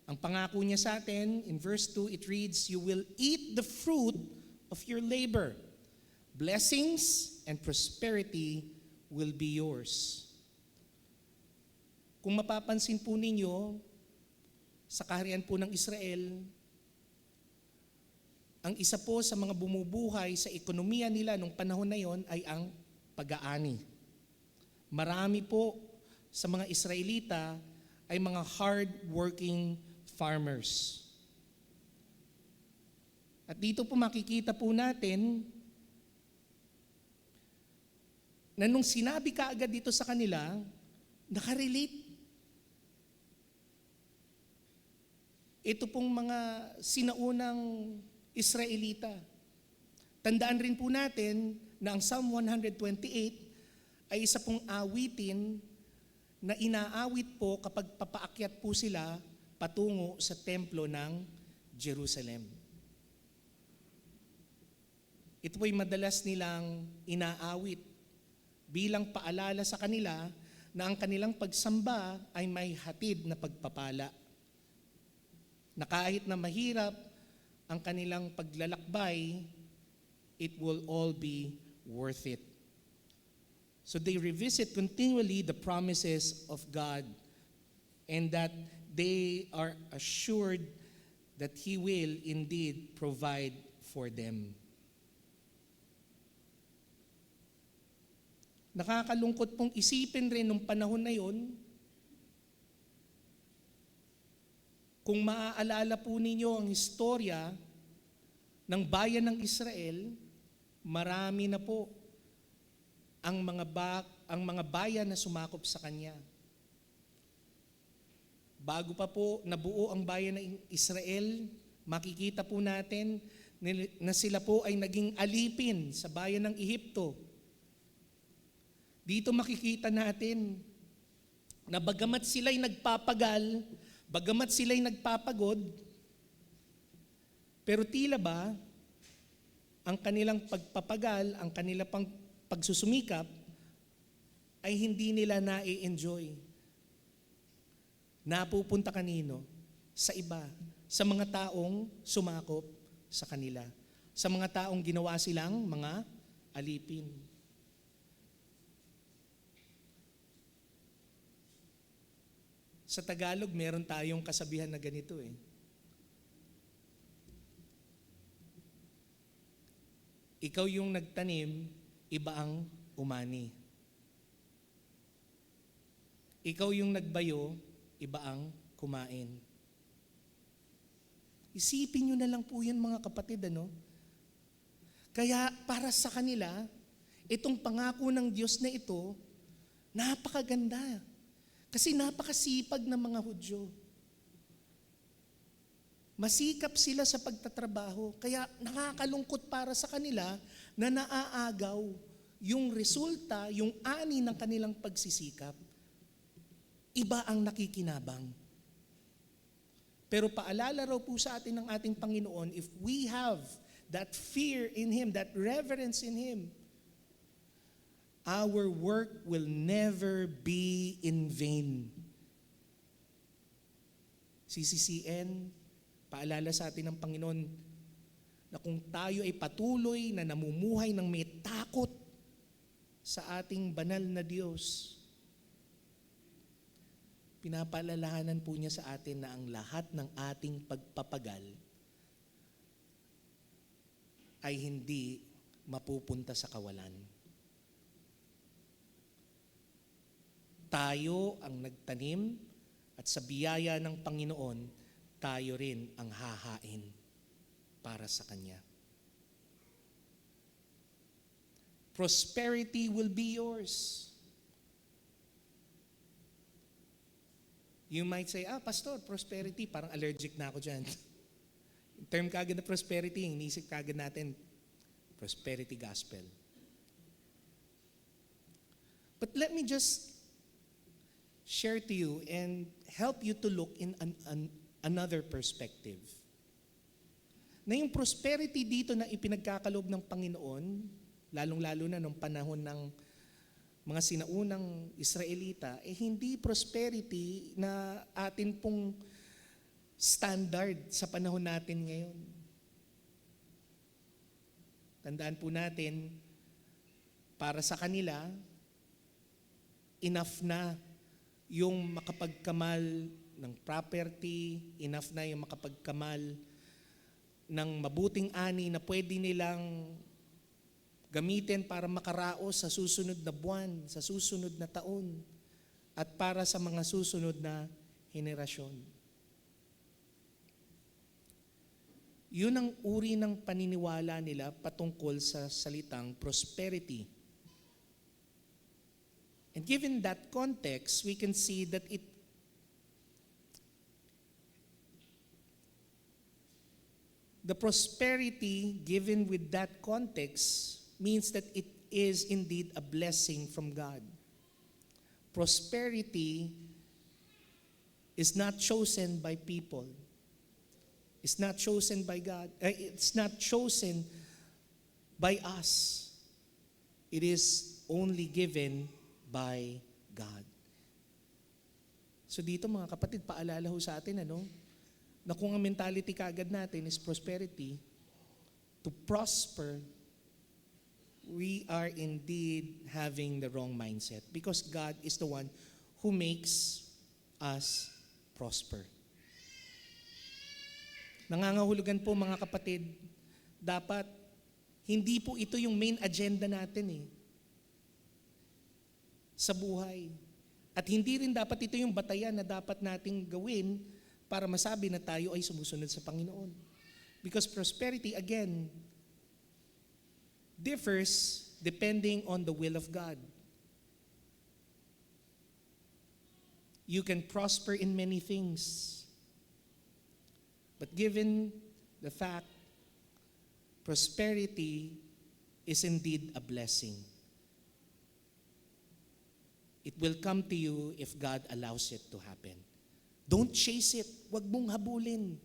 S3: Ang pangako niya sa atin, in verse 2, it reads, "You will eat the fruit of your labor. Blessings and prosperity will be yours." Kung mapapansin po ninyo, sa kaharian po ng Israel, ang isa po sa mga bumubuhay sa ekonomiya nila nung panahon na yon ay ang pag-aani. Marami po sa mga Israelita ay mga hard-working farmers. At dito po makikita po natin na nung sinabi kaagad dito sa kanila, nakarelate. Ito pong mga sinaunang Israelita. Tandaan rin po natin na ang Psalm 128 ay isa pong awitin na inaawit po kapag papaakyat po sila patungo sa templo ng Jerusalem. Ito po'y madalas nilang inaawit bilang paalala sa kanila na ang kanilang pagsamba ay may hatid na pagpapala. Na kahit na mahirap ang kanilang paglalakbay, it will all be worth it. So they revisit continually the promises of God and that they are assured that He will indeed provide for them. Nakakalungkot pong isipin rin nung panahon na yon, kung maaalala po ninyo ang istorya ng bayan ng Israel, marami na po ang mga bayan na sumakop sa kanya. Bago pa po nabuo ang bayan ng Israel, makikita po natin na sila po ay naging alipin sa bayan ng Ehipto. Dito makikita natin na bagamat sila'y nagpapagal, bagamat sila'y nagpapagod, pero tila ba ang kanilang pagpapagal, ang kanilang pagsusumikap ay hindi nila na-enjoy. Napupunta kanino? Sa iba. Sa mga taong sumakop sa kanila. Sa mga taong ginawa silang mga alipin. Sa Tagalog, meron tayong kasabihan na ganito eh. Ikaw yung nagtanim, iba ang umani. Ikaw yung nagbayo, iba ang kumain. Isipin nyo na lang po yan mga kapatid, ano? Kaya para sa kanila, itong pangako ng Diyos na ito, napakaganda. Kasi napakasipag ng mga Hudyo. Masikap sila sa pagtatrabaho, kaya nakakalungkot para sa kanila na naaagaw yung resulta, yung ani ng kanilang pagsisikap. Iba ang nakikinabang. Pero paalala raw po sa atin ng ating Panginoon, if we have that fear in Him, that reverence in Him, our work will never be in vain. CCCN, paalala sa atin ng Panginoon na kung tayo ay patuloy na namumuhay ng may takot sa ating banal na Diyos, pinapaalalahanan po niya sa atin na ang lahat ng ating pagpapagal ay hindi mapupunta sa kawalan. Tayo ang nagtanim at sa biyaya ng Panginoon, tayo rin ang hahain para sa Kanya. Prosperity will be yours. You might say, Pastor, prosperity, parang allergic na ako dyan. In term kagad na prosperity, inisip kagad natin, prosperity gospel. But let me just share to you and help you to look in another perspective. Na yung prosperity dito na ipinagkakaloob ng Panginoon, lalong-lalo na nung panahon ng mga sinaunang Israelita, hindi prosperity na atin pong standard sa panahon natin ngayon. Tandaan po natin, para sa kanila, enough na yung makapagkamal ng property, enough na yung makapagkamal ng mabuting ani na pwede nilang gamitin para makaraos sa susunod na buwan, sa susunod na taon, at para sa mga susunod na henerasyon. Yun ang uri ng paniniwala nila patungkol sa salitang prosperity. And given that context, we can see that the prosperity given with that context means that it is indeed a blessing from God. Prosperity is not chosen by people. It's not chosen by God. It's not chosen by us. It is only given by God. So dito mga kapatid, paalala ho sa atin, na kung ang mentality kaagad natin is prosperity, to prosper, we are indeed having the wrong mindset because God is the one who makes us prosper. Nangangahulugan po mga kapatid, dapat hindi po ito yung main agenda natin sa buhay. At hindi rin dapat ito yung batayan na dapat nating gawin para masabi na tayo ay sumusunod sa Panginoon. Because prosperity, again, differs depending on the will of God. You can prosper in many things. But given the fact, prosperity is indeed a blessing. It will come to you if God allows it to happen. Don't chase it. Huwag mong habulin.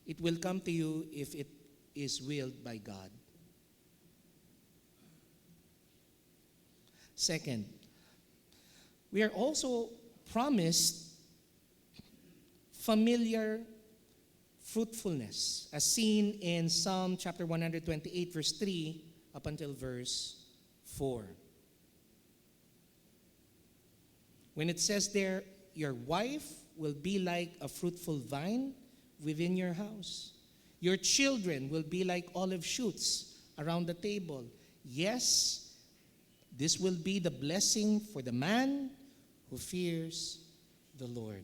S3: It will come to you if it is willed by God. Second, we are also promised familiar fruitfulness, as seen in Psalm chapter 128, verse 3 up until verse 4. When it says there, your wife will be like a fruitful vine within your house. Your children will be like olive shoots around the table. Yes, this will be the blessing for the man who fears the Lord.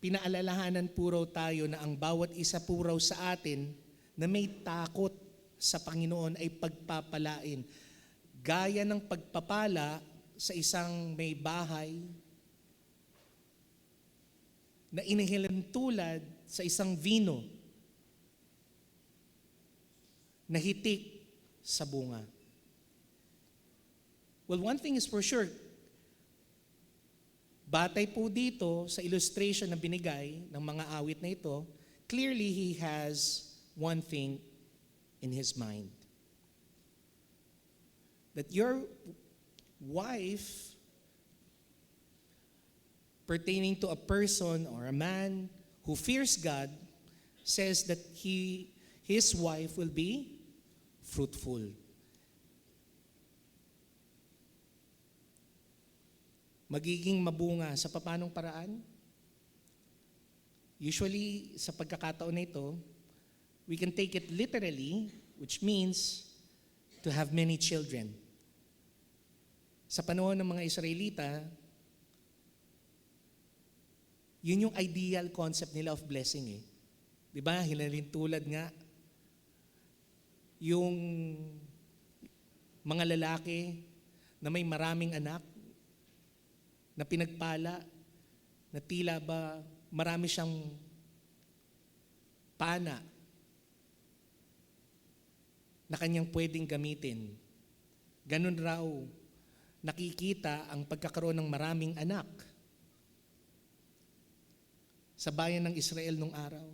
S3: Pinaalalahanan po raw tayo na ang bawat isa po raw sa atin na may takot sa Panginoon ay pagpapalain. Gaya ng pagpapala sa isang may bahay na inihilan tulad sa isang vino na hitik sa bunga. Well, one thing is for sure, batay po dito sa illustration na binigay ng mga awit na ito, clearly he has one thing in his mind. That your wife, pertaining to a person or a man who fears God, says that his wife will be fruitful. Magiging mabunga sa papanong paraan? Usually, sa pagkakataon na ito, we can take it literally, which means to have many children. Sa panahon ng mga Israelita, yun yung ideal concept nila of blessing. Di ba? Hilalin tulad nga, yung mga lalaki na may maraming anak, na pinagpala, na tila ba marami siyang pana. na kanyang pwedeng gamitin. Ganun raw nakikita ang pagkakaroon ng maraming anak sa bayan ng Israel nung araw.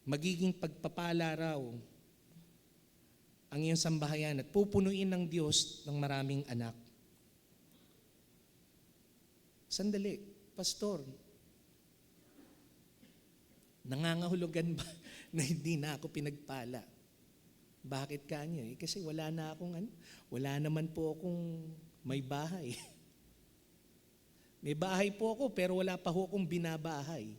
S3: Magiging pagpapala raw ang iyong sambahayan at pupunuin ng Diyos ng maraming anak. Sandali, Pastor, nangangahulugan ba na hindi na ako pinagpala? Bakit kanyo? Kasi wala naman po akong may bahay. May bahay po ako pero wala pa ho akong binabahay.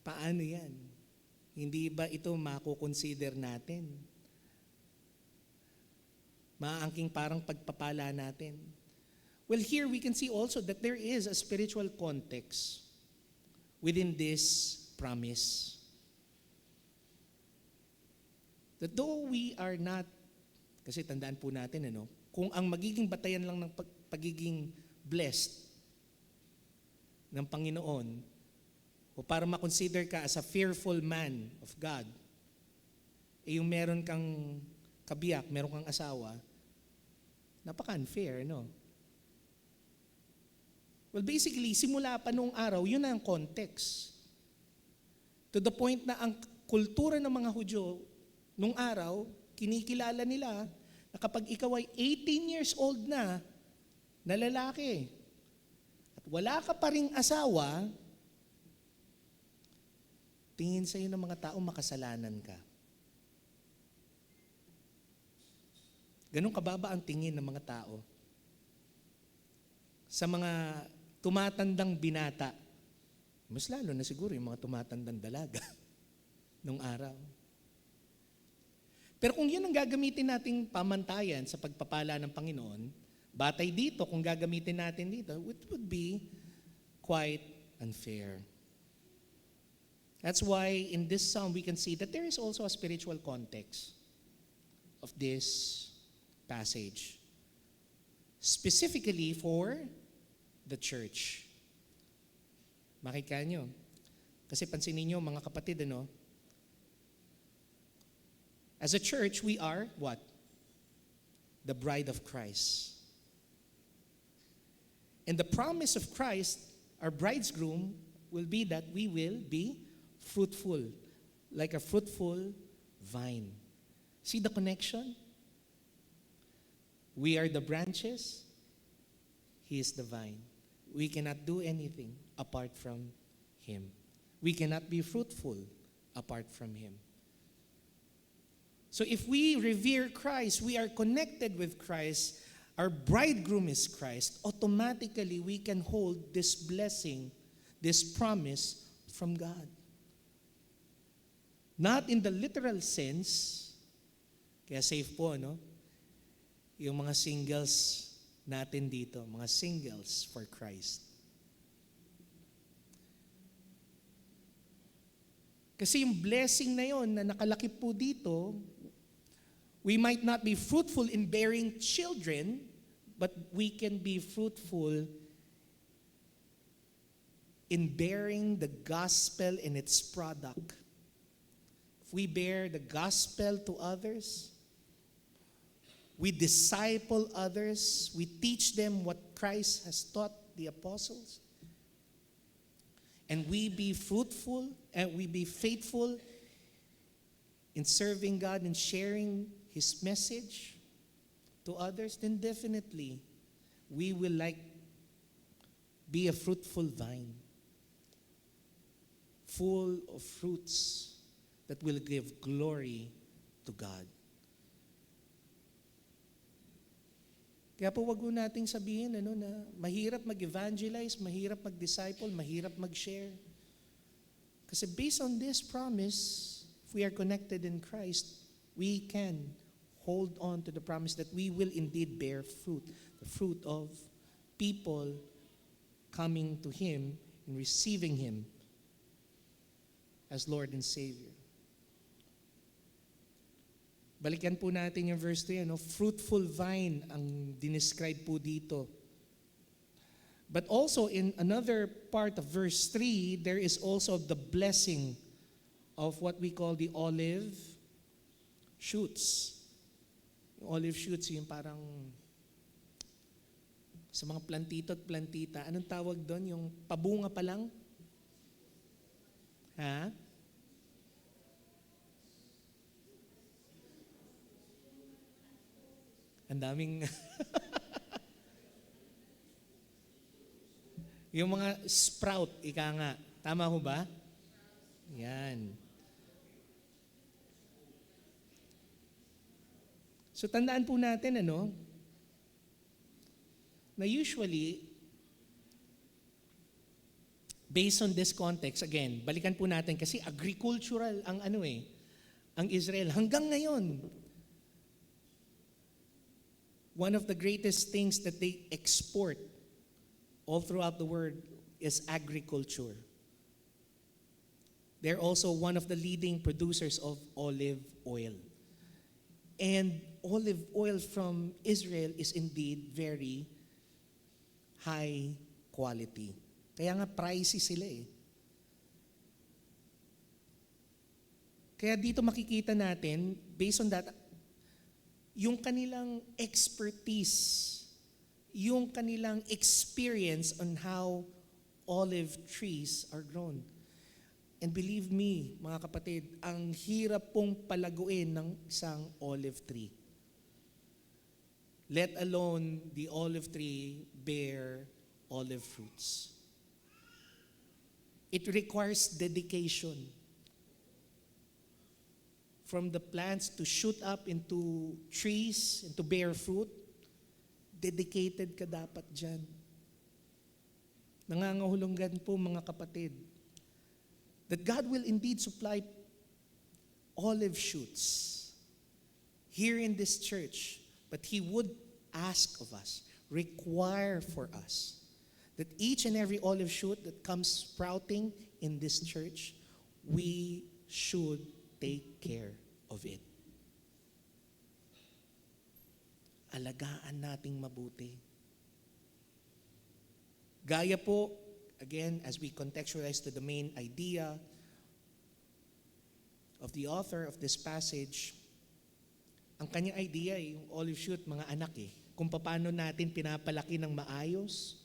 S3: Paano yan? Hindi ba ito mako-consider natin? Maangking parang pagpapala natin. Well, here we can see also that there is a spiritual context within this promise. That though we are not, kasi tandaan po natin, kung ang magiging batayan lang ng pagiging blessed ng Panginoon, o para makonsider ka as a fearful man of God, yung meron kang kabiyak, meron kang asawa, napaka-unfair, no? Well, basically, simula pa noong araw, yun na ang context. To the point na ang kultura ng mga Hudyo, nung araw, kinikilala nila na kapag ikaw ay 18 years old na lalaki, at wala ka pa ring asawa, tingin sa'yo ng mga tao, makasalanan ka. Ganun kababa ang tingin ng mga tao sa mga tumatandang binata. Mas lalo na siguro yung mga tumatandang dalaga nung araw. Pero kung yun ang gagamitin nating pamantayan sa pagpapala ng Panginoon, batay dito, kung gagamitin natin dito, it would be quite unfair. That's why in this psalm we can see that there is also a spiritual context of this passage. Specifically for the church. Makikita nyo. Kasi pansinin nyo mga kapatid, as a church, we are what? The bride of Christ. And the promise of Christ, our bridegroom, will be that we will be fruitful, like a fruitful vine. See the connection? We are the branches, He is the vine. We cannot do anything apart from Him. We cannot be fruitful apart from Him. So if we revere Christ, we are connected with Christ, our bridegroom is Christ, automatically we can hold this blessing, this promise from God. Not in the literal sense, kaya safe po, yung mga singles natin dito, mga singles for Christ. Kasi yung blessing na yon na nakalakip po dito, we might not be fruitful in bearing children, but we can be fruitful in bearing the gospel and its product. If we bear the gospel to others, we disciple others, we teach them what Christ has taught the apostles, and we be fruitful and we be faithful in serving God and sharing His message to others, then definitely we will be a fruitful vine, full of fruits that will give glory to God. Kaya po wag nating sabihin na mahirap mag-evangelize, mahirap mag-disciple, mahirap mag-share. Kasi based on this promise, if we are connected in Christ, we can hold on to the promise that we will indeed bear fruit, the fruit of people coming to Him and receiving Him as Lord and Savior. Balikan po natin yung verse 2, fruitful vine ang dinescribe po dito. But also in another part of verse 3, there is also the blessing of what we call the olive shoots. Yung olive shoots, yung parang sa mga plantito at plantita. Anong tawag doon? Yung pabunga pa lang? Ha? Ang daming... yung mga sprout, ika nga. Tama ho ba? Yan. So tandaan po natin, na usually, based on this context, again, balikan po natin kasi agricultural ang ang Israel. Hanggang ngayon, one of the greatest things that they export all throughout the world is agriculture. They're also one of the leading producers of olive oil. And olive oil from Israel is indeed very high quality. Kaya nga pricey sila eh. Kaya dito makikita natin, based on that, yung kanilang expertise, yung kanilang experience on how olive trees are grown. And believe me, mga kapatid, ang hirap pong palaguin ng isang olive tree. Let alone the olive tree bear olive fruits. It requires dedication. From the plants to shoot up into trees and to bear fruit, dedicated ka dapat dyan. Nangangahulugan po mga kapatid, that God will indeed supply olive shoots here in this church, but He would ask of us, require for us, that each and every olive shoot that comes sprouting in this church, we should take care of it. Alagaan nating mabuti. Gaya po, again, as we contextualize to the main idea of the author of this passage, ang kanyang idea, yung olive shoot, mga anak kung paano natin pinapalaki ng maayos,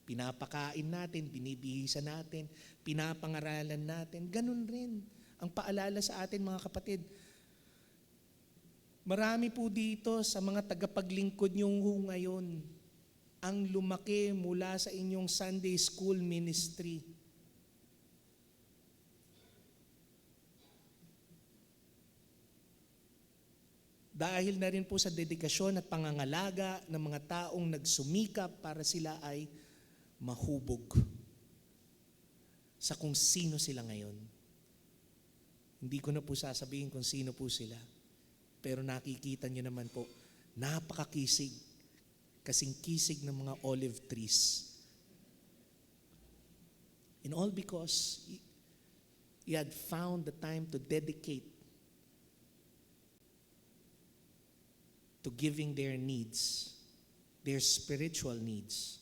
S3: pinapakain natin, binibihisan natin, pinapangaralan natin, ganun rin ang paalala sa atin mga kapatid. Marami po dito sa mga tagapaglingkod niyong ngayon ang lumaki mula sa inyong Sunday school ministry. Dahil na rin po sa dedikasyon at pangangalaga ng mga taong nagsumikap para sila ay mahubog sa kung sino sila ngayon. Hindi ko na po sasabihin kung sino po sila. Pero nakikita nyo naman po, napakakisig, kasing kisig ng mga olive trees. And all because he had found the time to dedicate to giving their needs, their spiritual needs.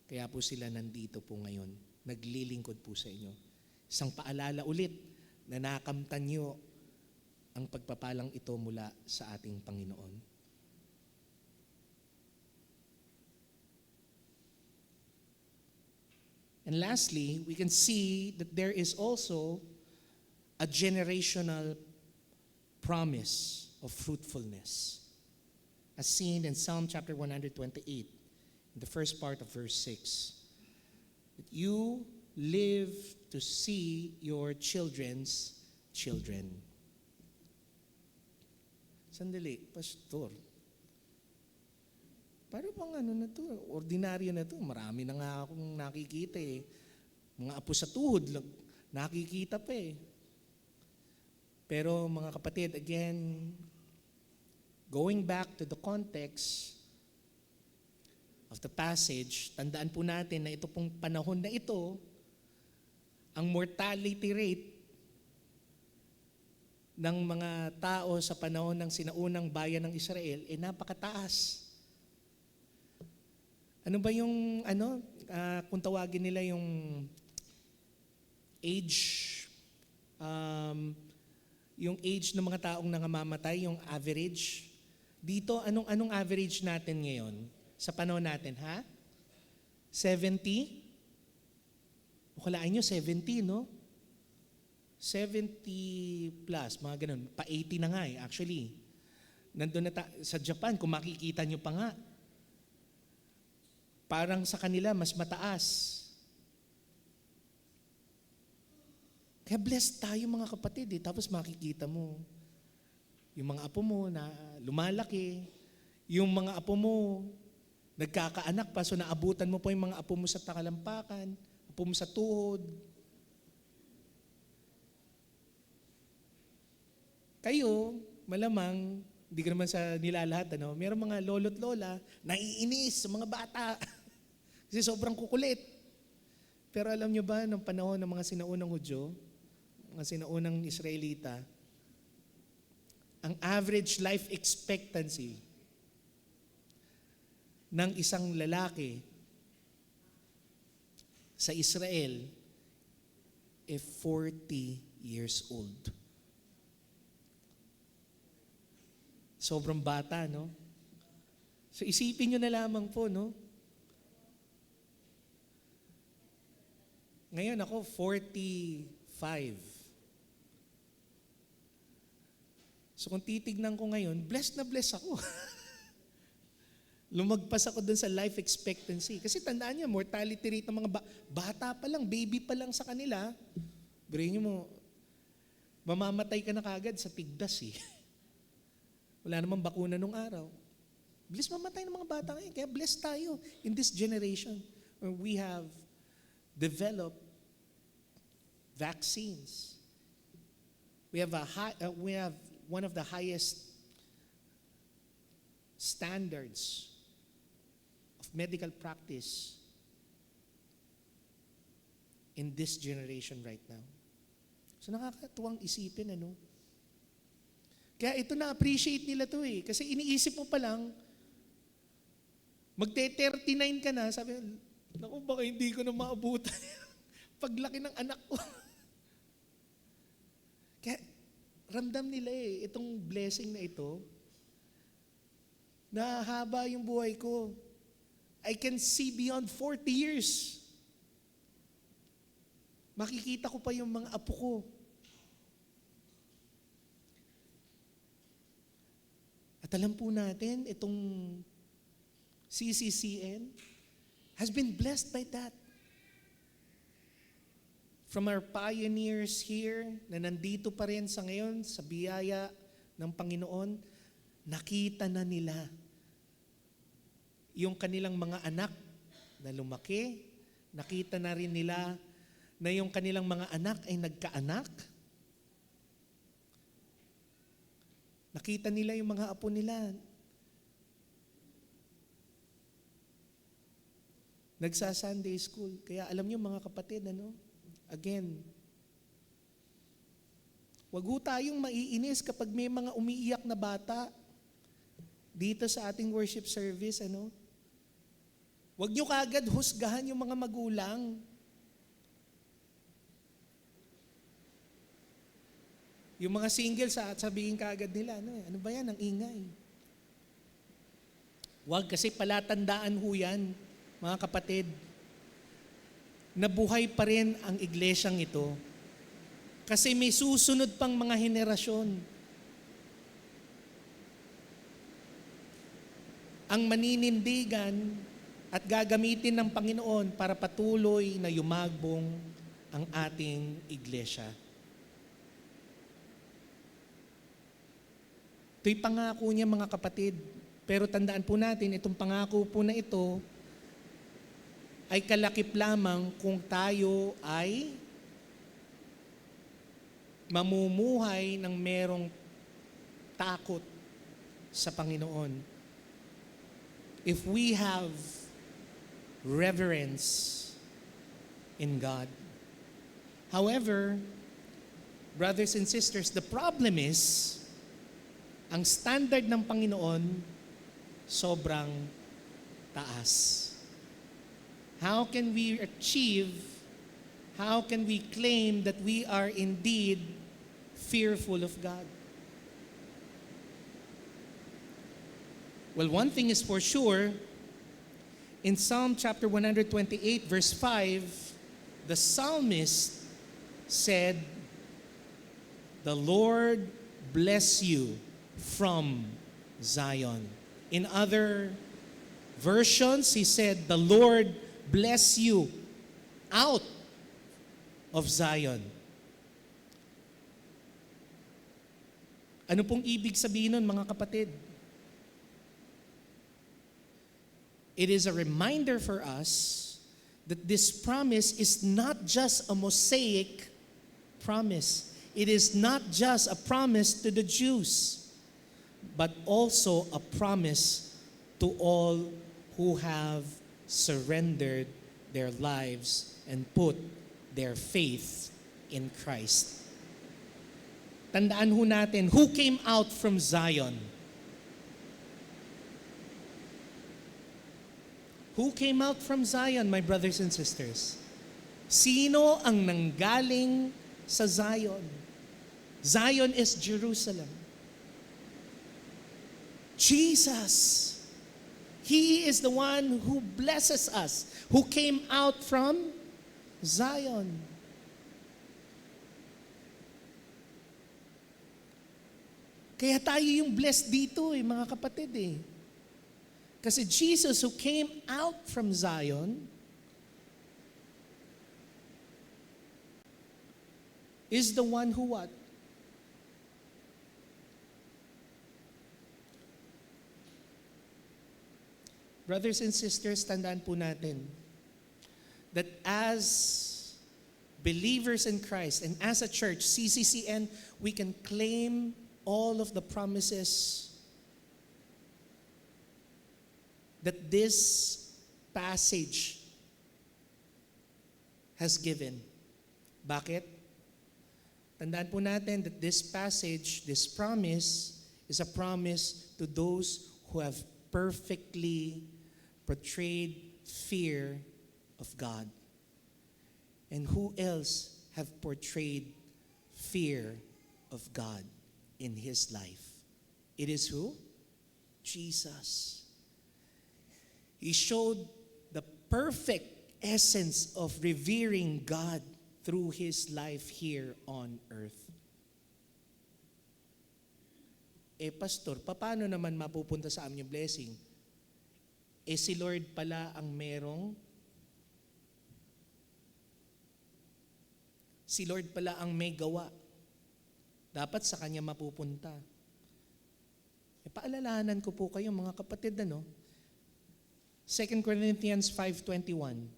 S3: Kaya po sila nandito po ngayon, naglilingkod po sa inyo. Isang paalala ulit na nakamtan nyo ang pagpapalang ito mula sa ating Panginoon. And lastly, we can see that there is also a generational promise of fruitfulness, as seen in Psalm chapter 128, in the first part of verse 6. That you live to see your children's children. Sandali, Pastor. Paano bang na to? Ordinaryo na to. Marami na nga akong nakikita eh. Mga apo sa tuhod, nakikita pa eh. Pero mga kapatid, again, going back to the context of the passage, tandaan po natin na ito pong panahon na ito, ang mortality rate ng mga tao sa panahon ng sinaunang bayan ng Israel ay napakataas. Ano ba yung, kung tawagin nila yung age, yung age ng mga taong nangangamatay, yung average. Dito, anong average natin ngayon? Sa panahon natin, ha? 70? Kulaan nyo, 70, no? 70 plus, mga ganun. Pa 80 na nga actually. Nandun na sa Japan, kung makikita nyo pa nga, parang sa kanila mas mataas. Kaya blessed tayo mga kapatid Tapos makikita mo, yung mga apo mo na lumalaki, yung mga apo mo nagkakaanak pa, so naabutan mo po yung mga apo mo sa takalampakan, apo mo sa tuhod. Kayo, malamang, hindi ko naman sa nilalahat, mayroong mga lolo't lola, naiinis sa mga bata. Kasi sobrang kukulit. Pero alam nyo ba, nung panahon ng mga sinaunang Hudyo, mga sinaunang Israelita, ang average life expectancy ng isang lalaki sa Israel 40 years old. Sobrang bata, no? So isipin nyo na lamang po, no? Ngayon ako, 45. So kung titignan ko ngayon, blessed na blessed ako. Lumagpas ako dun sa life expectancy. Kasi tandaan niyo, mortality rate ng mga bata pa lang, baby pa lang sa kanila, brain mo, mamamatay ka na kagad sa tigdas Wala namang bakuna nung araw. Bilis mamatay ng mga bata ngayon. Kaya blessed tayo in this generation where we have developed vaccines. We have one of the highest standards of medical practice in this generation right now. So nakakatuwang isipin, Kaya ito na-appreciate nila to Kasi iniisip mo pa lang, magte-39 ka na, sabi, naku, baka hindi ko na maabutan. Paglaki ng anak ko. Kaya ramdam nila itong blessing na ito, na haba yung buhay ko. I can see beyond 40 years. Makikita ko pa yung mga apo ko. At alam po natin, itong CCCN has been blessed by that. From our pioneers here, na nandito pa rin sa ngayon, sa biyaya ng Panginoon, nakita na nila yung kanilang mga anak na lumaki, nakita na rin nila na yung kanilang mga anak ay nagkaanak. Nakita nila yung mga apo nila. Nagsa-Sunday school. Kaya alam niyo mga kapatid, again, wag ho tayong maiinis kapag may mga umiiyak na bata dito sa ating worship service, Wag niyo kagad husgahan yung mga magulang. Yung mga single, sabihin kaagad nila, ano ba yan, ang ingay. Wag, kasi palatandaan ho yan, mga kapatid, na buhay pa rin ang iglesyang ito. Kasi may susunod pang mga henerasyon. Ang maninindigan at gagamitin ng Panginoon para patuloy na yumagbong ang ating iglesia. Ito'y pangako niya mga kapatid. Pero tandaan po natin, itong pangako po na ito ay kalakip lamang kung tayo ay mamumuhay ng merong takot sa Panginoon. If we have reverence in God. However, brothers and sisters, the problem is, ang standard ng Panginoon, sobrang taas. How can we achieve, how can we claim that we are indeed fearful of God? Well, one thing is for sure, in Psalm chapter 128, verse 5, the psalmist said, "The Lord bless you from Zion." In other versions, he said, "The Lord bless you out of Zion." Ano pong ibig sabihin nun, mga kapatid? It is a reminder for us that this promise is not just a Mosaic promise. It is not just a promise to the Jews, but also a promise to all who have surrendered their lives and put their faith in Christ. Tandaan ho natin, who came out from Zion? Who came out from Zion, my brothers and sisters? Sino ang nanggaling sa Zion? Zion is Jerusalem. Jesus. He is the one who blesses us, who came out from Zion. Kaya tayo yung blessed dito mga kapatid Kasi Jesus who came out from Zion is the one who what? Brothers and sisters, tandaan po natin that as believers in Christ and as a church, CCCN, we can claim all of the promises that this passage has given. Bakit? Tandaan po natin that this passage, this promise, is a promise to those who have perfectly portrayed fear of God. And who else have portrayed fear of God in his life? It is who? Jesus. He showed the perfect essence of revering God through his life here on earth. Pastor, paano naman mapupunta sa amin yung blessing? Si Lord pala ang merong, si Lord pala ang may gawa. Dapat sa Kanya mapupunta. Paalalahanan ko po kayo mga kapatid, 2 Corinthians 5:21.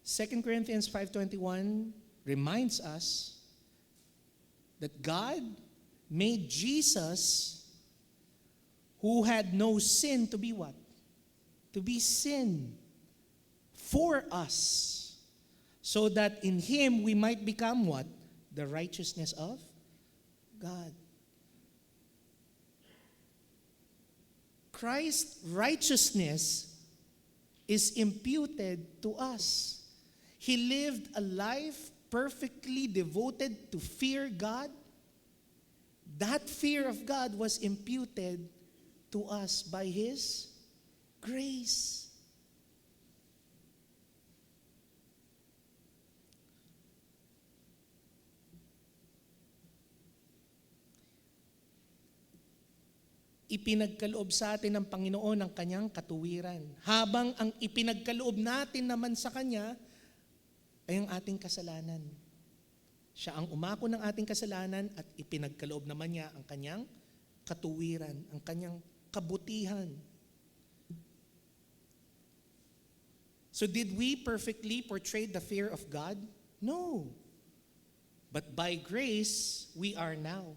S3: 2 Corinthians 5:21 reminds us that God made Jesus, who had no sin, to be what? To be sin for us, so that in Him we might become what? The righteousness of God. Christ's righteousness is imputed to us. He lived a life perfectly devoted to fear God. That fear of God was imputed to us by His grace. Ipinagkaloob sa atin ng Panginoon ang Kanyang katuwiran. Habang ang ipinagkaloob natin naman sa Kanya ay ang ating kasalanan. Siya ang umako ng ating kasalanan at ipinagkaloob naman niya ang Kanyang katuwiran, ang Kanyang kabutihan. So did we perfectly portray the fear of God? No. But by grace, we are now.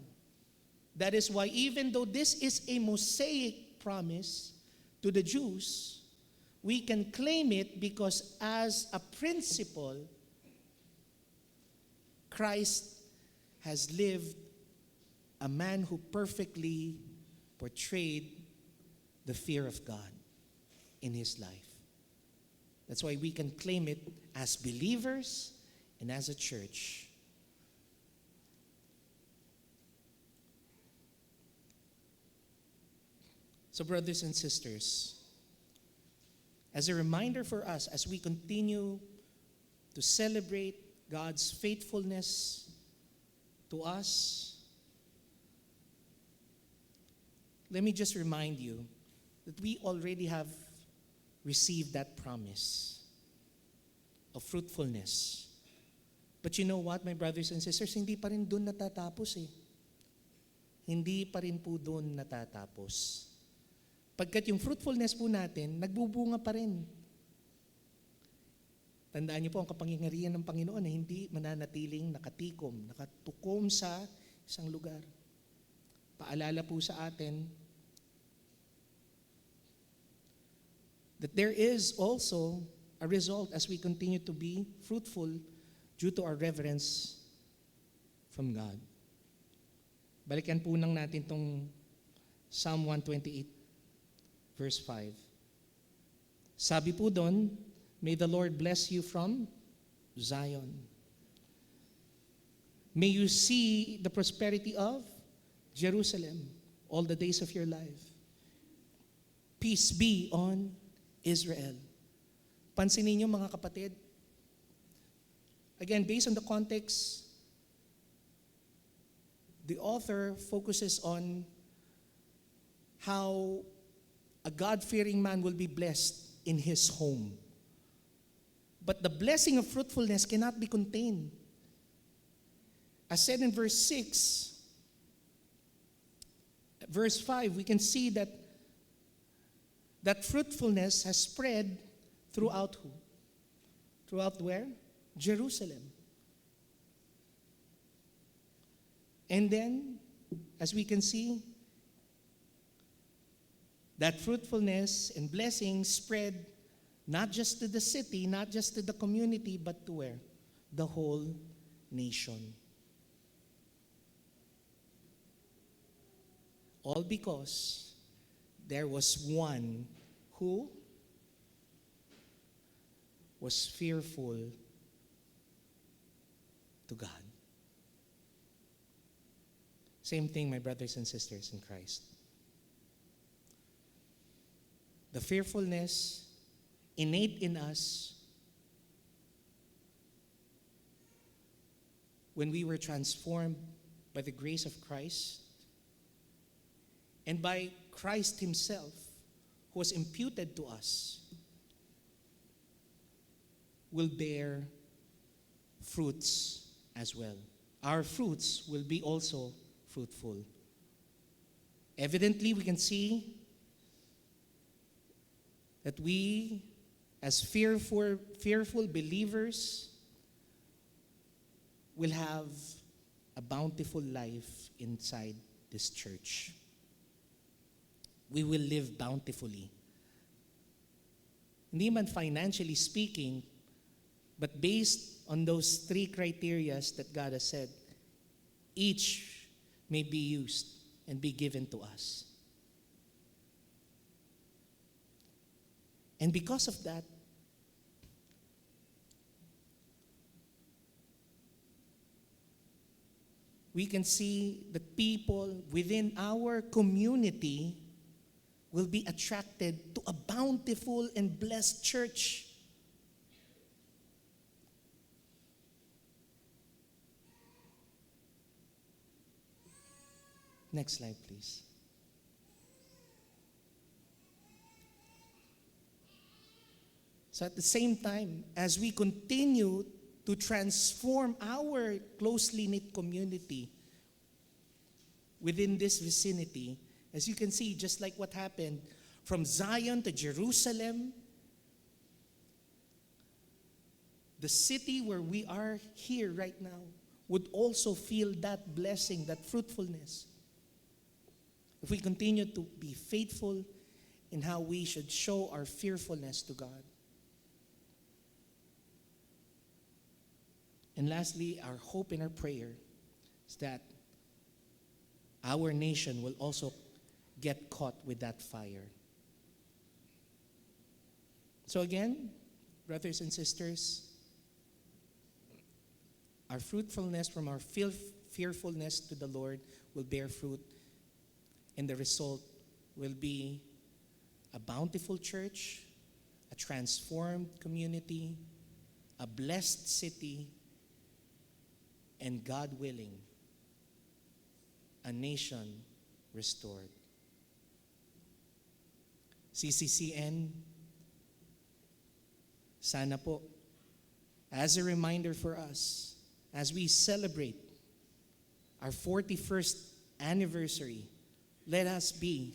S3: That is why even though this is a Mosaic promise to the Jews, we can claim it because as a principle, Christ has lived a man who perfectly portrayed the fear of God in his life. That's why we can claim it as believers and as a church. So, brothers and sisters, as a reminder for us as we continue to celebrate God's faithfulness to us, let me just remind you that we already have received that promise of fruitfulness. But you know what, my brothers and sisters, hindi pa rin doon natatapos eh. Hindi pa rin po doon natatapos. Pagkat yung fruitfulness po natin, nagbubunga pa rin. Tandaan niyo po, ang kapangyarihan ng Panginoon ay hindi mananatiling nakatikom, nakatukom sa isang lugar. Paalala po sa atin that there is also a result as we continue to be fruitful due to our reverence from God. Balikan po nang natin tong Psalm 128, verse 5. Sabi po doon, may the Lord bless you from Zion. May you see the prosperity of Jerusalem all the days of your life. Peace be on Israel. Pansinin niyo mga kapatid. Again, based on the context, the author focuses on how a God-fearing man will be blessed in his home. But the blessing of fruitfulness cannot be contained. As said in verse 6, verse 5, we can see that fruitfulness has spread throughout who? Throughout where? Jerusalem. And then, as we can see, that fruitfulness and blessing spread not just to the city, not just to the community, but to where? The whole nation. All because there was one who was fearful to God. Same thing, my brothers and sisters in Christ. The fearfulness innate in us when we were transformed by the grace of Christ and by Christ himself, who was imputed to us, will bear fruits as well. Our fruits will be also fruitful. Evidently, we can see that we, as fearful believers, will have a bountiful life inside this church. We will live bountifully. Hindi man financially speaking, but based on those three criteria that God has said, each may be used and be given to us. And because of that, we can see that people within our community will be attracted to a bountiful and blessed church. Next slide, please. So at the same time, as we continue to transform our closely knit community within this vicinity, as you can see, just like what happened from Zion to Jerusalem, the city where we are here right now would also feel that blessing, that fruitfulness. If we continue to be faithful in how we should show our fearfulness to God. And lastly, our hope and our prayer is that our nation will also get caught with that fire. So again, brothers and sisters, our fruitfulness from our fearfulness to the Lord will bear fruit, and the result will be a bountiful church, a transformed community, a blessed city, and God willing, a nation restored. CCCN, sana po, as a reminder for us, as we celebrate our 41st anniversary, let us be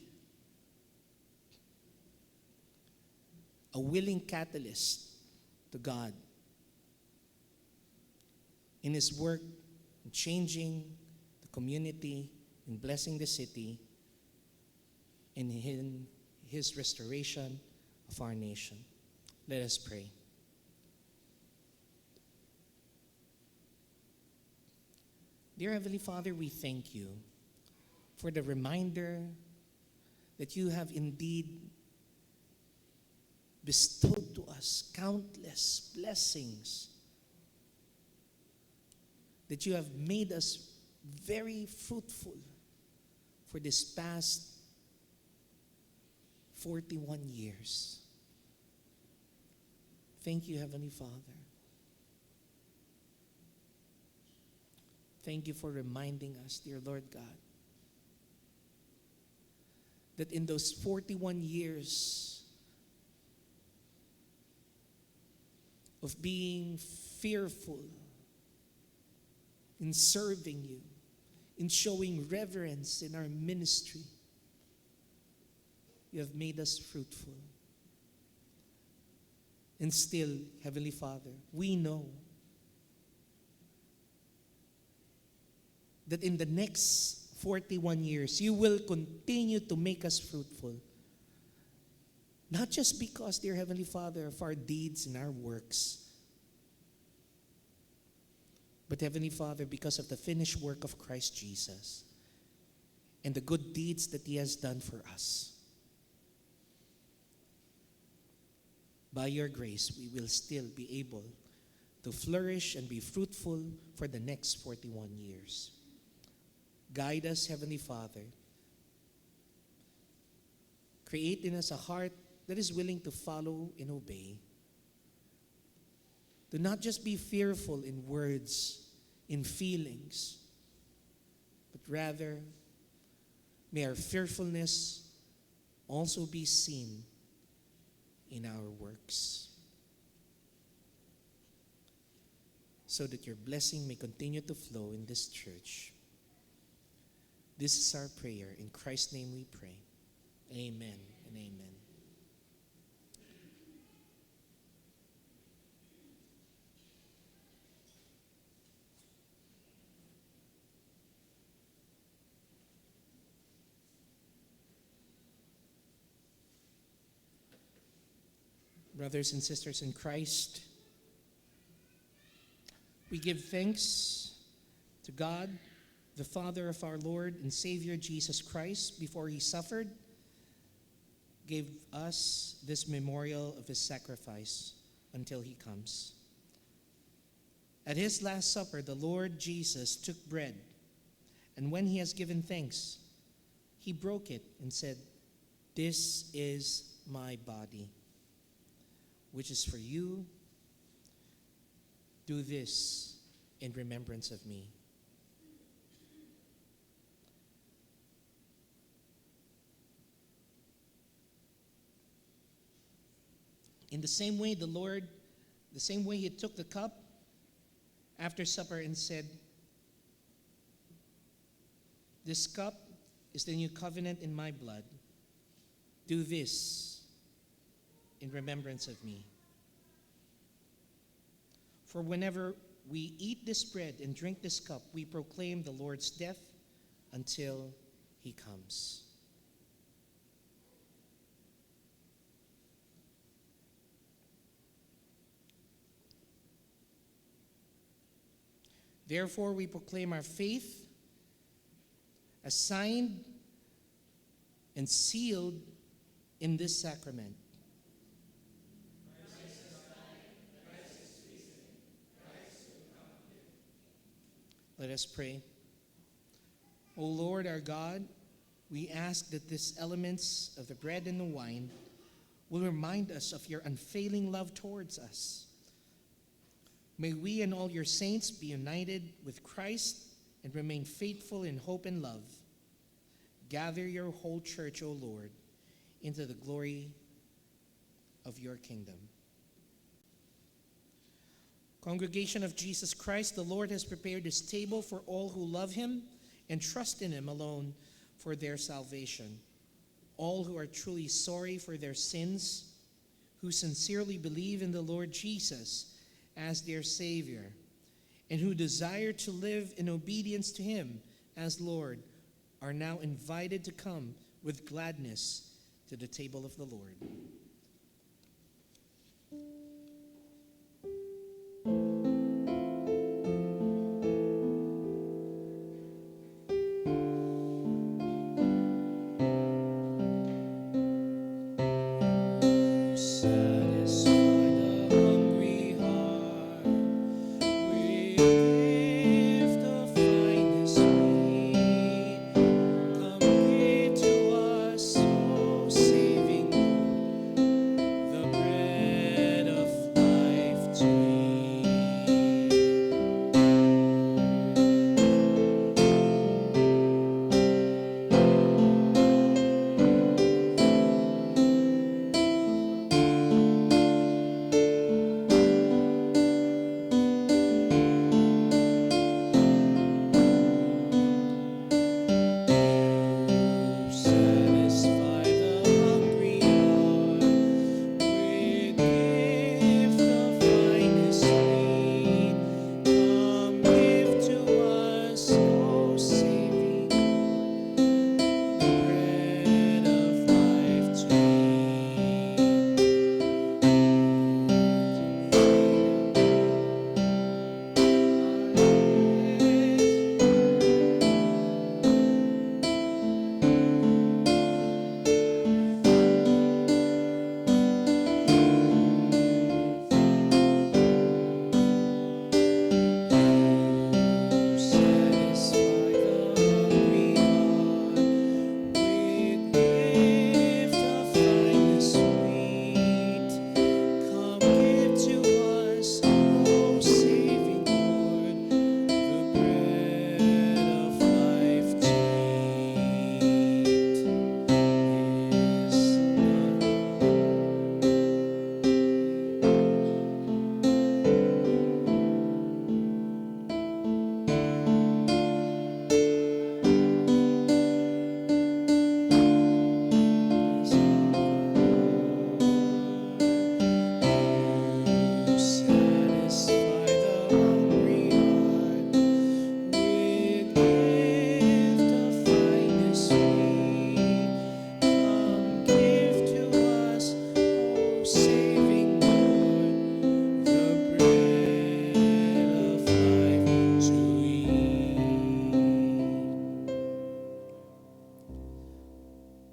S3: a willing catalyst to God in His work in changing the community, in blessing the city, and in His restoration of our nation. Let us pray. Dear Heavenly Father, we thank you for the reminder that you have indeed bestowed to us countless blessings, that you have made us very fruitful for this past 41 years. Thank you, Heavenly Father. Thank you for reminding us, dear Lord God, that in those 41 years of being fearful, in serving you, in showing reverence in our ministry, you have made us fruitful. And still, Heavenly Father, we know that in the next 41 years, you will continue to make us fruitful. Not just because, dear Heavenly Father, of our deeds and our works, but Heavenly Father, because of the finished work of Christ Jesus and the good deeds that He has done for us. By your grace, we will still be able to flourish and be fruitful for the next 41 years. Guide us, Heavenly Father. Create in us a heart that is willing to follow and obey. Do not just be fearful in words, in feelings, but rather may our fearfulness also be seen in our works, so that your blessing may continue to flow in this church. This is our prayer. In Christ's name we pray. Amen and amen. Brothers and sisters in Christ, we give thanks to God, the Father of our Lord and Savior Jesus Christ, before He suffered, gave us this memorial of His sacrifice until He comes. At His Last Supper, the Lord Jesus took bread, and when He has given thanks, He broke it and said, "This is my body, which is for you. Do this in remembrance of me." In the same way, He took the cup after supper and said, "This cup is the new covenant in my blood. Do this in remembrance of me." For whenever we eat this bread and drink this cup, we proclaim the Lord's death until He comes. Therefore, we proclaim our faith as signed and sealed in this sacrament. Let us pray. O Lord our God, we ask that these elements of the bread and the wine will remind us of your unfailing love towards us. May we and all your saints be united with Christ and remain faithful in hope and love. Gather your whole church, O Lord, into the glory of your kingdom. Congregation of Jesus Christ, the Lord has prepared his table for all who love him and trust in him alone for their salvation. All who are truly sorry for their sins, who sincerely believe in the Lord Jesus as their Savior, and who desire to live in obedience to him as Lord, are now invited to come with gladness to the table of the Lord.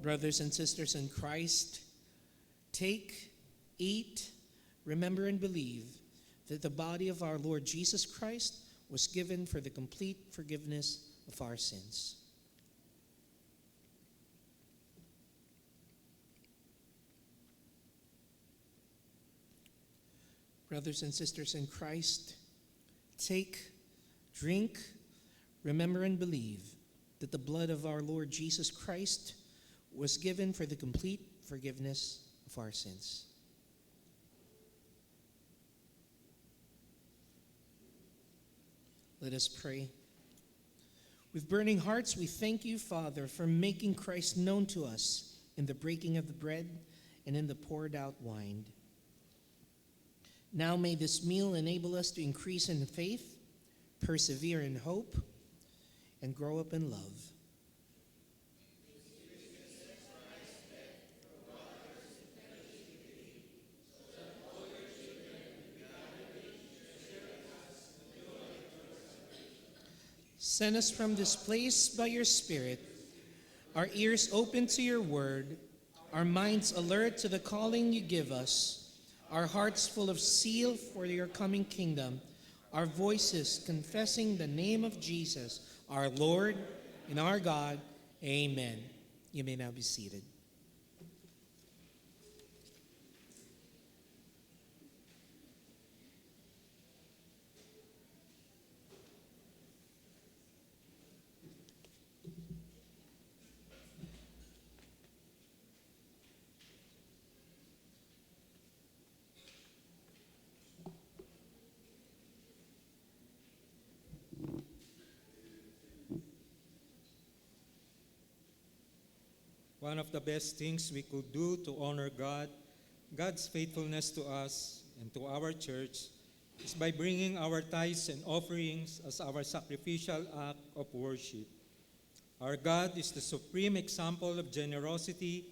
S3: Brothers and sisters in Christ, take, eat, remember, and believe that the body of our Lord Jesus Christ was given for the complete forgiveness of our sins. Brothers and sisters in Christ, take, drink, remember, and believe that the blood of our Lord Jesus Christ was given for the complete forgiveness of our sins. Let us pray. With burning hearts, we thank you, Father, for making Christ known to us in the breaking of the bread and in the poured out wine. Now may this meal enable us to increase in faith, persevere in hope, and grow up in love. Send us from this place by your Spirit, our ears open to your word, our minds alert to the calling you give us, our hearts full of zeal for your coming kingdom, our voices confessing the name of Jesus, our Lord and our God. Amen. You may now be seated.
S1: One of the best things we could do to honor God, God's faithfulness to us and to our church, is by bringing our tithes and offerings as our sacrificial act of worship. Our God is the supreme example of generosity,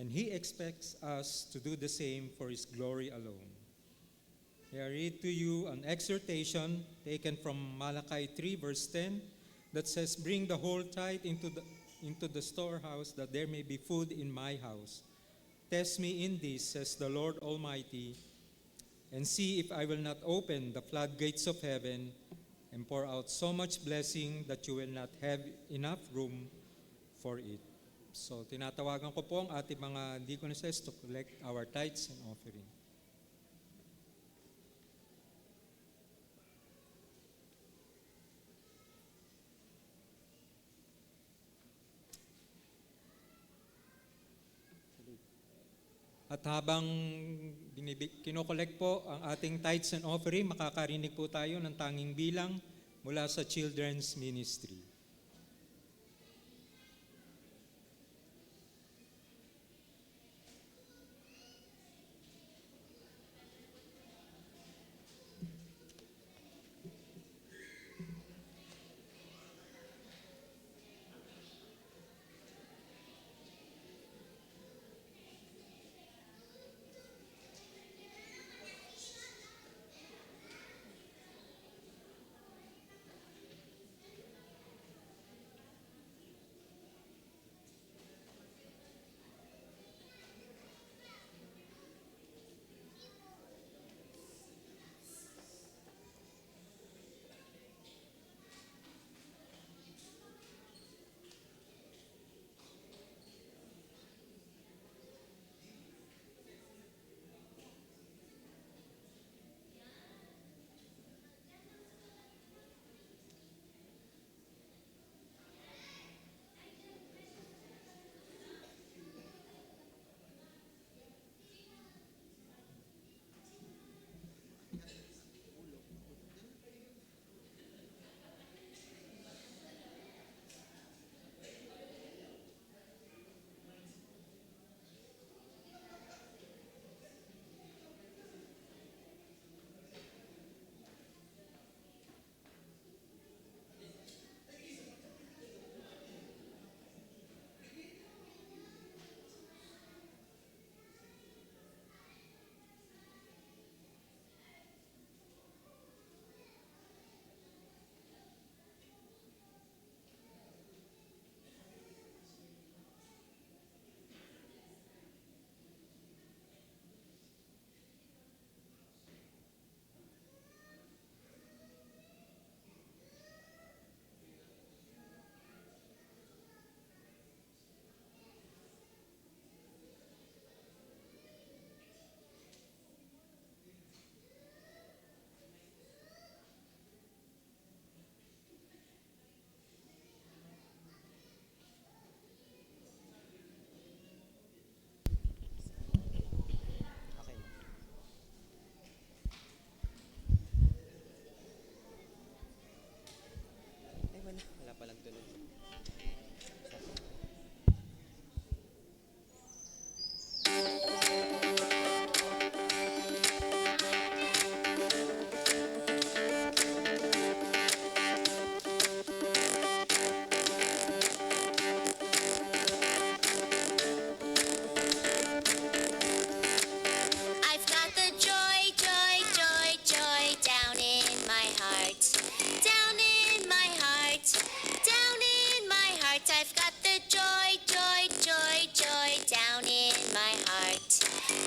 S1: and He expects us to do the same for His glory alone. I read to you an exhortation taken from Malachi 3, verse 10, that says, "Bring the whole tithe into the storehouse, that there may be food in my house. Test me in this, says the Lord Almighty, and see if I will not open the floodgates of heaven and pour out so much blessing that you will not have enough room for it." So, tinatawagan ko po ang ating mga deaconesses to collect our tithes and offering. At habang kinokolekt po ang ating tithes and offering, makakarinig po tayo ng tanging bilang mula sa Children's Ministry.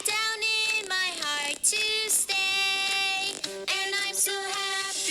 S4: down in my heart to stay. And I'm so happy.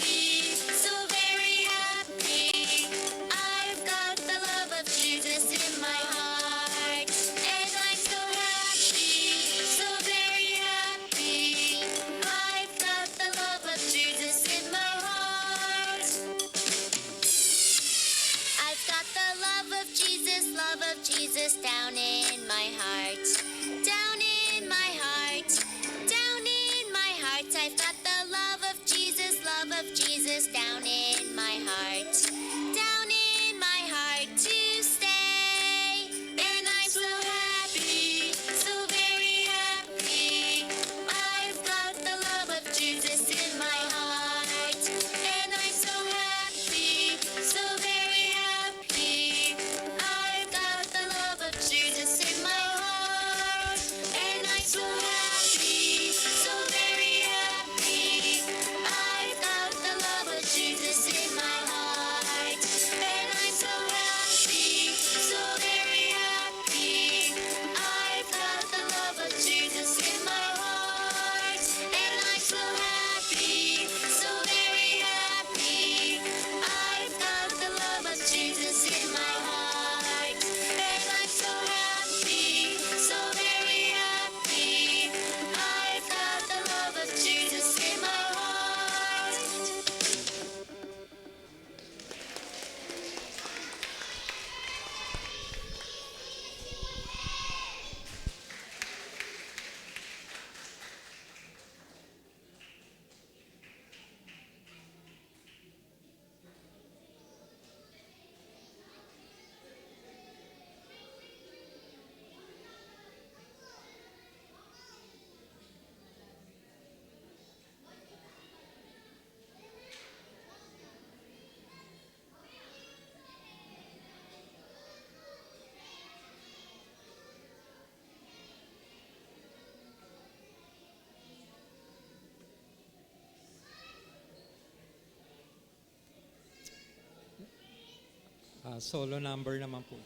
S1: Solo number naman po.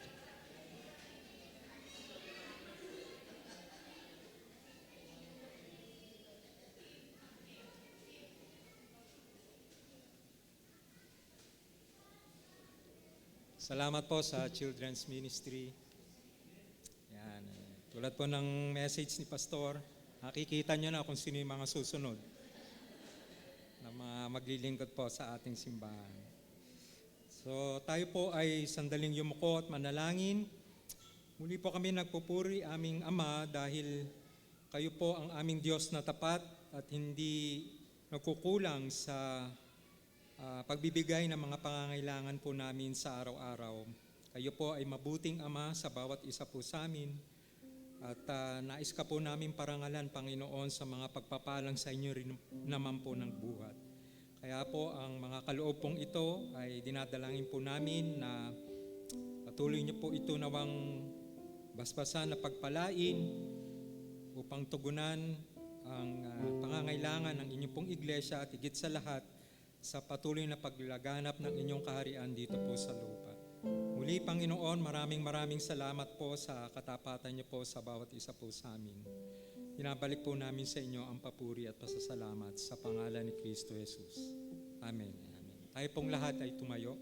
S1: Salamat po sa Children's Ministry. Yan. Tulad po ng message ni Pastor, nakikita nyo na kung sino yung mga susunod na mga maglilingkod po sa ating simbahan. So tayo po ay sandaling yumuko at manalangin. Muli po kami nagpupuri aming Ama dahil kayo po ang aming Diyos na tapat at hindi nagkukulang sa pagbibigay ng mga pangangailangan po namin sa araw-araw. Kayo po ay mabuting Ama sa bawat isa po sa amin at nais ka po namin parangalan, Panginoon, sa mga pagpapalang sa inyo rin naman po ng buhat. Kaya po ang mga kaloob pong ito ay dinadalangin po namin na patuloy niyo po ito nawang basbasan na pagpalain upang tugunan ang pangangailangan ng inyong pong iglesia at higit sa lahat sa patuloy na paglaganap ng inyong kaharian dito po sa lupa. Muli, Panginoon, maraming salamat po sa katapatan niyo po sa bawat isa po sa amin. Binabalik po namin sa inyo ang papuri at pasasalamat sa pangalan ni Kristo Jesus. Amen. Amen. Tayo pong lahat ay tumayo.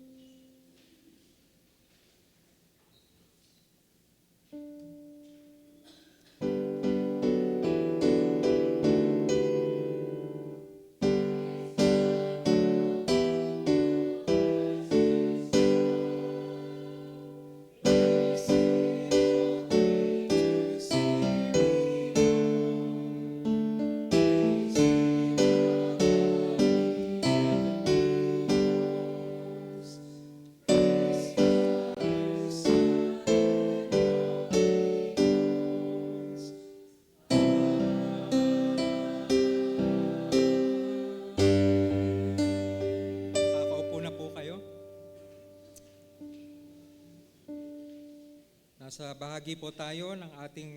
S1: Nasa bahagi po tayo ng ating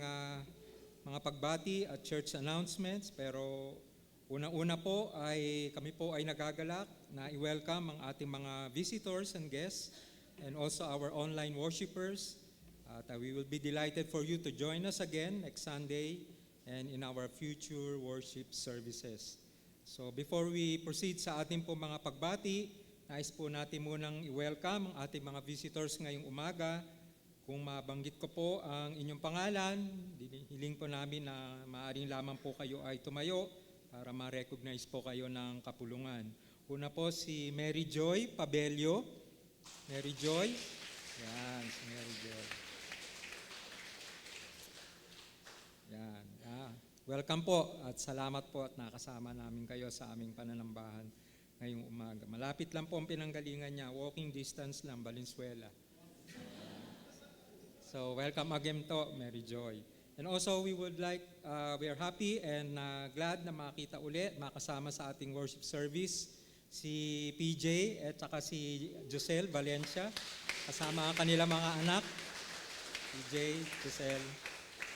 S1: mga pagbati at church announcements, pero unang-una po ay kami po ay nagagalak na i-welcome ang ating mga visitors and guests and also our online worshipers. At we will be delighted for you to join us again next Sunday and in our future worship services. So before we proceed sa ating po mga pagbati, nais po natin munang i-welcome ang ating mga visitors ngayong umaga. Kung mabanggit ko po ang inyong pangalan, hiling po namin na maaaring lamang po kayo ay tumayo para ma-recognize po kayo ng kapulungan. Una po si Mary Joy Pabelio. Mary Joy. Yan, si Mary Joy. Yan. Welcome po at salamat po at nakasama namin kayo sa aming pananambahan ngayong umaga. Malapit lang po ang pinanggalingan niya, walking distance lang, Valenzuela. So welcome again to Mary Joy. And also we are happy and glad na makita ulit, makasama sa ating worship service si PJ at saka si Josel Valencia, kasama ang kanila mga anak. PJ, Josel,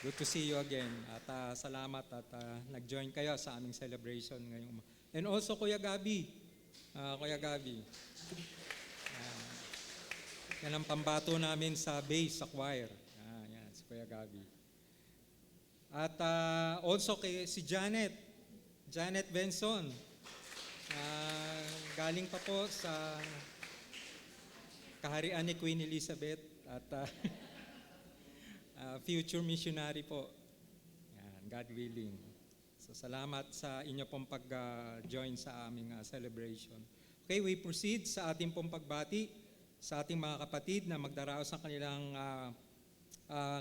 S1: good to see you again. At salamat at nag-join kayo sa aming celebration ngayong umaga. And also Kuya Gabi. Yan ang pambato namin sa bass, sa choir. Yan, si Kuya Gabi. At also si Janet Benson. Galing pa po sa kaharian ni Queen Elizabeth at future missionary po. Yan, God willing. So salamat sa inyo pong pag-join sa aming celebration. Okay, we proceed sa ating pong pagbati sa ating mga kapatid na magdaraos ng kanilang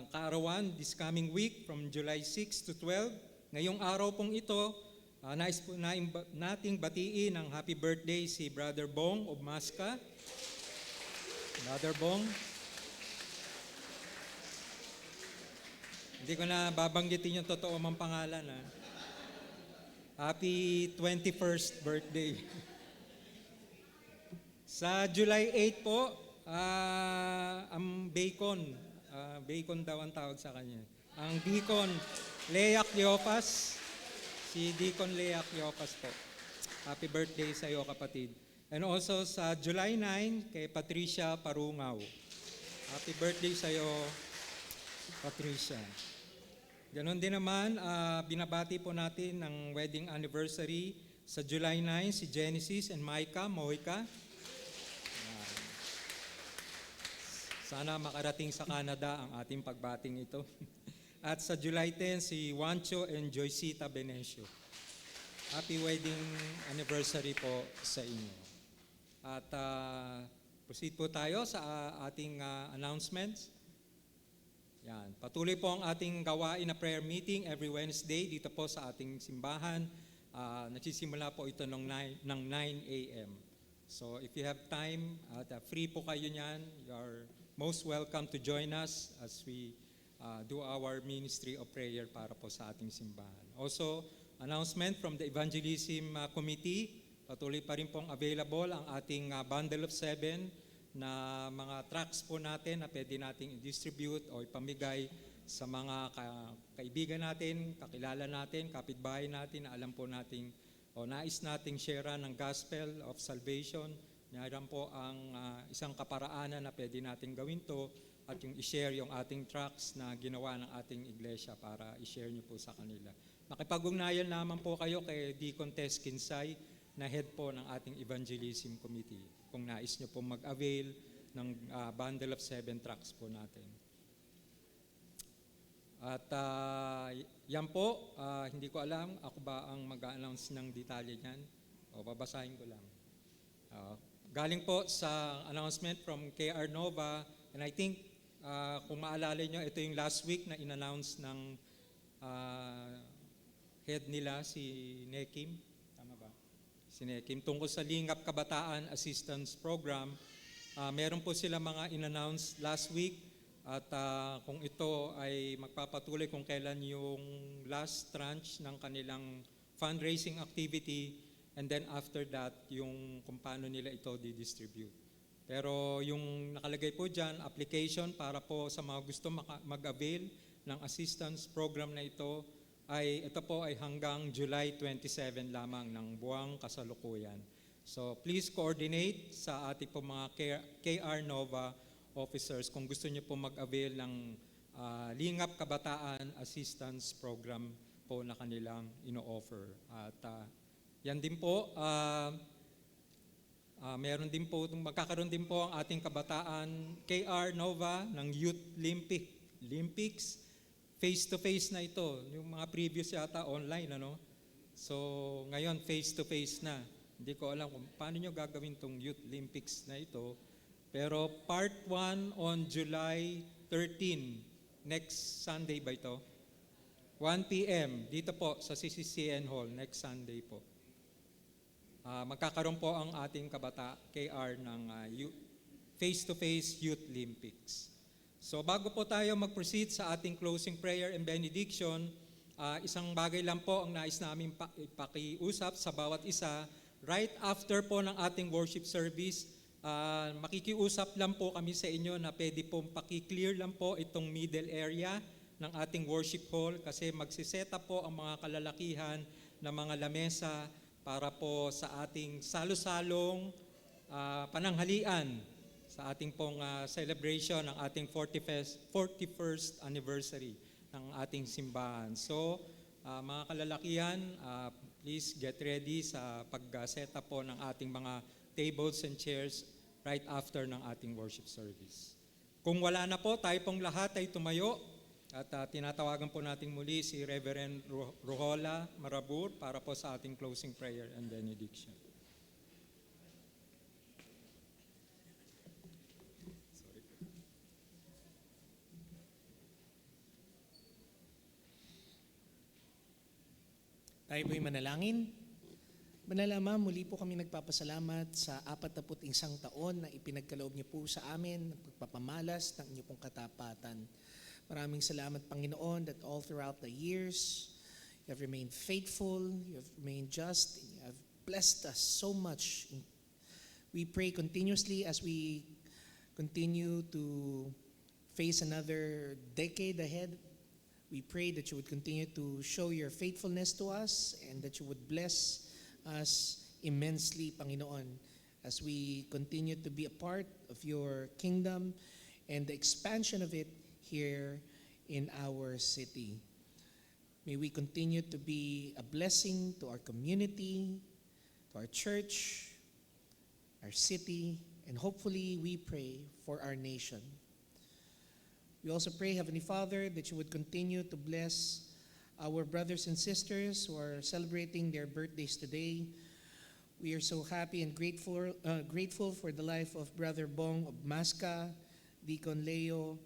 S1: kaarawan this coming week from July 6 to 12. Ngayong araw pong ito, nais po nating batiin ang happy birthday si Brother Bong of Masca. Brother Bong. Hindi ko na babanggitin yung totoo mong pangalan. Happy 21st birthday. Sa July 8 po, ang Bacon daw ang tawag sa kanya. Ang Deacon Lea Cleopas, si Deacon Lea Cleopas po. Happy birthday sa iyo, kapatid. And also sa July 9, kay Patricia Parungaw. Happy birthday sa'yo, Patricia. Ganon din naman, binabati po natin ng wedding anniversary sa July 9, si Genesis and Micah Moika. Sana makarating sa Canada ang ating pagbating ito. At sa July 10, si Juancho and Joycita Benecio. Happy wedding anniversary po sa inyo. At proceed po tayo sa ating announcements. Yan. Patuloy po ang ating gawain na prayer meeting every Wednesday dito po sa ating simbahan. Nagsisimula po ito ng 9 a.m. So if you have time at free po kayo niyan, you are most welcome to join us as we do our ministry of prayer para po sa ating simbahan. Also, announcement from the Evangelism Committee, patuloy pa rin pong available ang ating bundle of 7 na mga tracts po natin na pwede nating i-distribute o ipamigay sa mga kaibigan natin, kakilala natin, kapitbahay natin na alam po nating o nais nating share ng gospel of salvation. Yan po ang isang kaparaanan na pwede nating gawin to at yung i-share yung ating tracts na ginawa ng ating iglesia para i-share nyo po sa kanila. Makipag-ugnayan naman po kayo kay Deacon Tess Kinsay na head po ng ating Evangelism Committee kung nais nyo po mag-avail ng bundle of 7 tracts po natin. At yan po, hindi ko alam, ako ba ang mag-announce ng detalye niyan? O babasahin ko lang. Galing po sa announcement from KR Nova, and I think kung maalala nyo, ito yung last week na in-announce ng head nila, si Nekim. Tama ba? Si Nekim. Tungkol sa Lingap Kabataan Assistance Program, meron po sila mga in-announce last week at kung ito ay magpapatuloy kung kailan yung last tranche ng kanilang fundraising activity, and then after that, yung kung paano nila ito di-distribute. Pero yung nakalagay po dyan, application para po sa mga gusto mag-avail ng assistance program na ito, ito po ay hanggang July 27 lamang ng buwang kasalukuyan. So please coordinate sa ating po mga KR Nova officers kung gusto niyo po mag-avail ng Lingap Kabataan Assistance Program po na kanilang ino-offer. At yan din po, magkakaroon din po ang ating kabataan KR Nova ng Youth Olympics. Face-to-face na ito. Yung mga previous yata online, ano? So ngayon face-to-face na. Hindi ko alam kung paano nyo gagawin tong Youth Olympics na ito. Pero part 1 on July 13, next Sunday ba ito? 1 p.m. dito po sa CCCN Hall, next Sunday po. Magkakaroon po ang ating KR ng face-to-face Youth Olympics. So bago po tayo mag-proceed sa ating closing prayer and benediction, isang bagay lang po ang nais namin ipakiusap sa bawat isa. Right after po ng ating worship service, makikiusap lang po kami sa inyo na pwede pong paki-clear lang po itong middle area ng ating worship hall kasi magsiset up po ang mga kalalakihan na mga lamesa para po sa ating salo-salong pananghalian sa ating pong celebration ng ating 41st anniversary ng ating simbahan. So, mga kalalakihan, please get ready sa pag-set up po ng ating mga tables and chairs right after ng ating worship service. Kung wala na po, tayo pong lahat ay tumayo at tinatawagan po natin muli si Reverend Rohola Marabur para po sa ating closing prayer and benediction.
S3: Tayo po'y manalangin. Banal Ama, muli po kami nagpapasalamat sa 41 taon na ipinagkaloob niyo po sa amin ng pagpapamalas ng inyong pong katapatan. Maraming salamat, Panginoon, that all throughout the years, you have remained faithful, you have remained just, and you have blessed us so much. We pray continuously as we continue to face another decade ahead. We pray that you would continue to show your faithfulness to us and that you would bless us immensely, Panginoon, as we continue to be a part of your kingdom and the expansion of it here in our city. May we continue to be a blessing to our community, to our church, our city, and hopefully we pray for our nation. We also pray, Heavenly Father, that you would continue to bless our brothers and sisters who are celebrating their birthdays today. We are so happy and grateful for the life of Brother Bong of Masca, Deacon Leia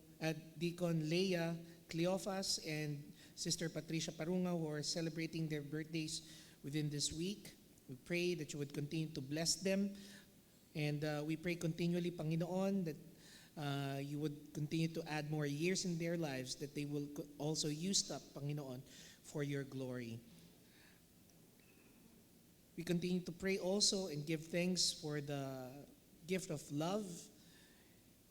S3: Cleophas, and Sister Patricia Parunga, who are celebrating their birthdays within this week. We pray that you would continue to bless them. And we pray continually, Panginoon, that you would continue to add more years in their lives, that they will also use up, Panginoon, for your glory. We continue to pray also and give thanks for the gift of love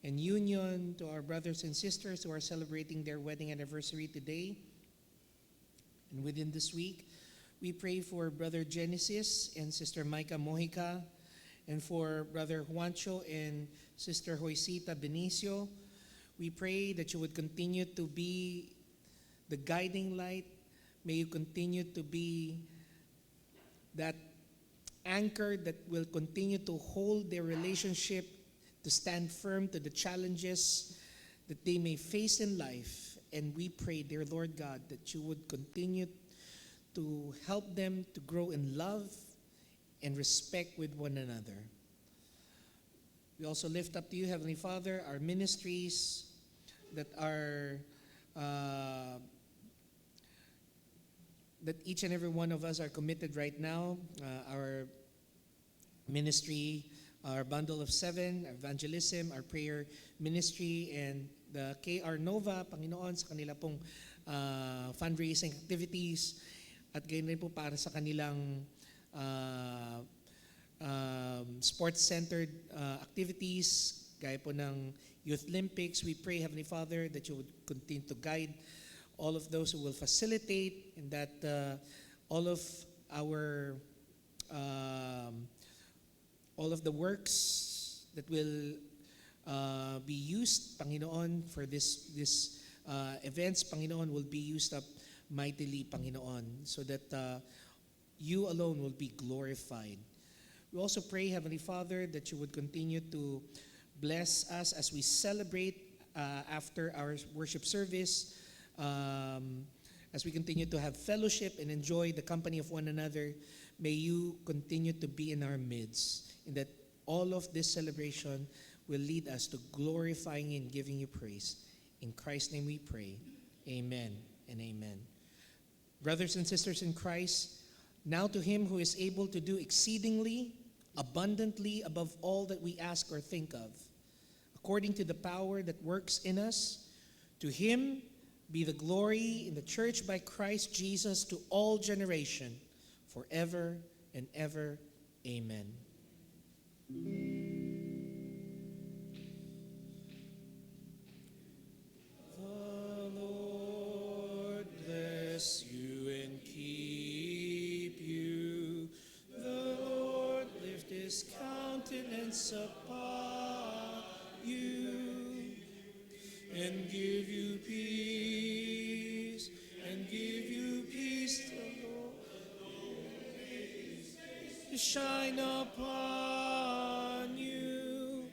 S3: and union to our brothers and sisters who are celebrating their wedding anniversary today. And within this week, we pray for Brother Genesis and Sister Micah Mojica, and for Brother Juancho and Sister Joycita Benicio. We pray that you would continue to be the guiding light. May you continue to be that anchor that will continue to hold their relationship, to stand firm to the challenges that they may face in life. And we pray, dear Lord God, that you would continue to help them to grow in love and respect with one another. We also lift up to you, Heavenly Father, our ministries that are that each and every one of us are committed right now. Our ministry, our Bundle of Seven, our evangelism, our prayer ministry, and the KR Nova, Panginoon, sa kanila pong fundraising activities, at gayon rin po para sa kanilang sports-centered activities, gaya po ng Youth Olympics. We pray, Heavenly Father, that you would continue to guide all of those who will facilitate, and that all of the works that will be used, Panginoon, for this events, Panginoon, will be used up mightily, Panginoon, so that you alone will be glorified. We also pray, Heavenly Father, that you would continue to bless us as we celebrate after our worship service, as we continue to have fellowship and enjoy the company of one another. May you continue to be in our midst, and that all of this celebration will lead us to glorifying and giving you praise. In Christ's name we pray. Amen and amen. Brothers and sisters in Christ, now to him who is able to do exceedingly, abundantly above all that we ask or think of, according to the power that works in us, to him be the glory in the church by Christ Jesus to all generation, forever and ever. Amen. The Lord bless you and keep you. The Lord lift his countenance upon you and give you peace, and give you peace. The Lord shine upon you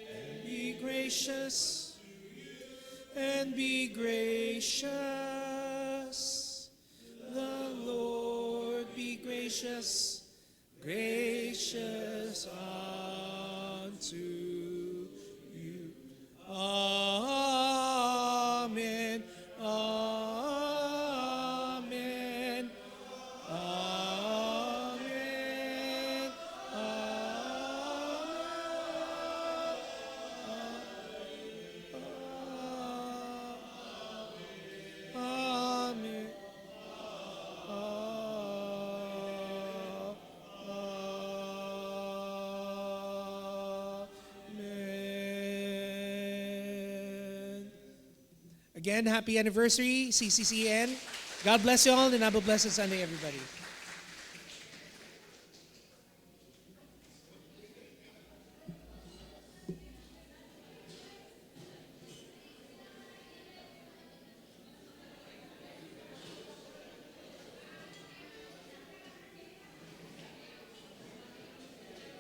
S3: and be gracious, and be gracious. The Lord be gracious, gracious unto you. Amen. Amen. Amen. Amen. Amen. Again, happy anniversary, CCCN. God bless you all, and have a blessed Sunday, everybody.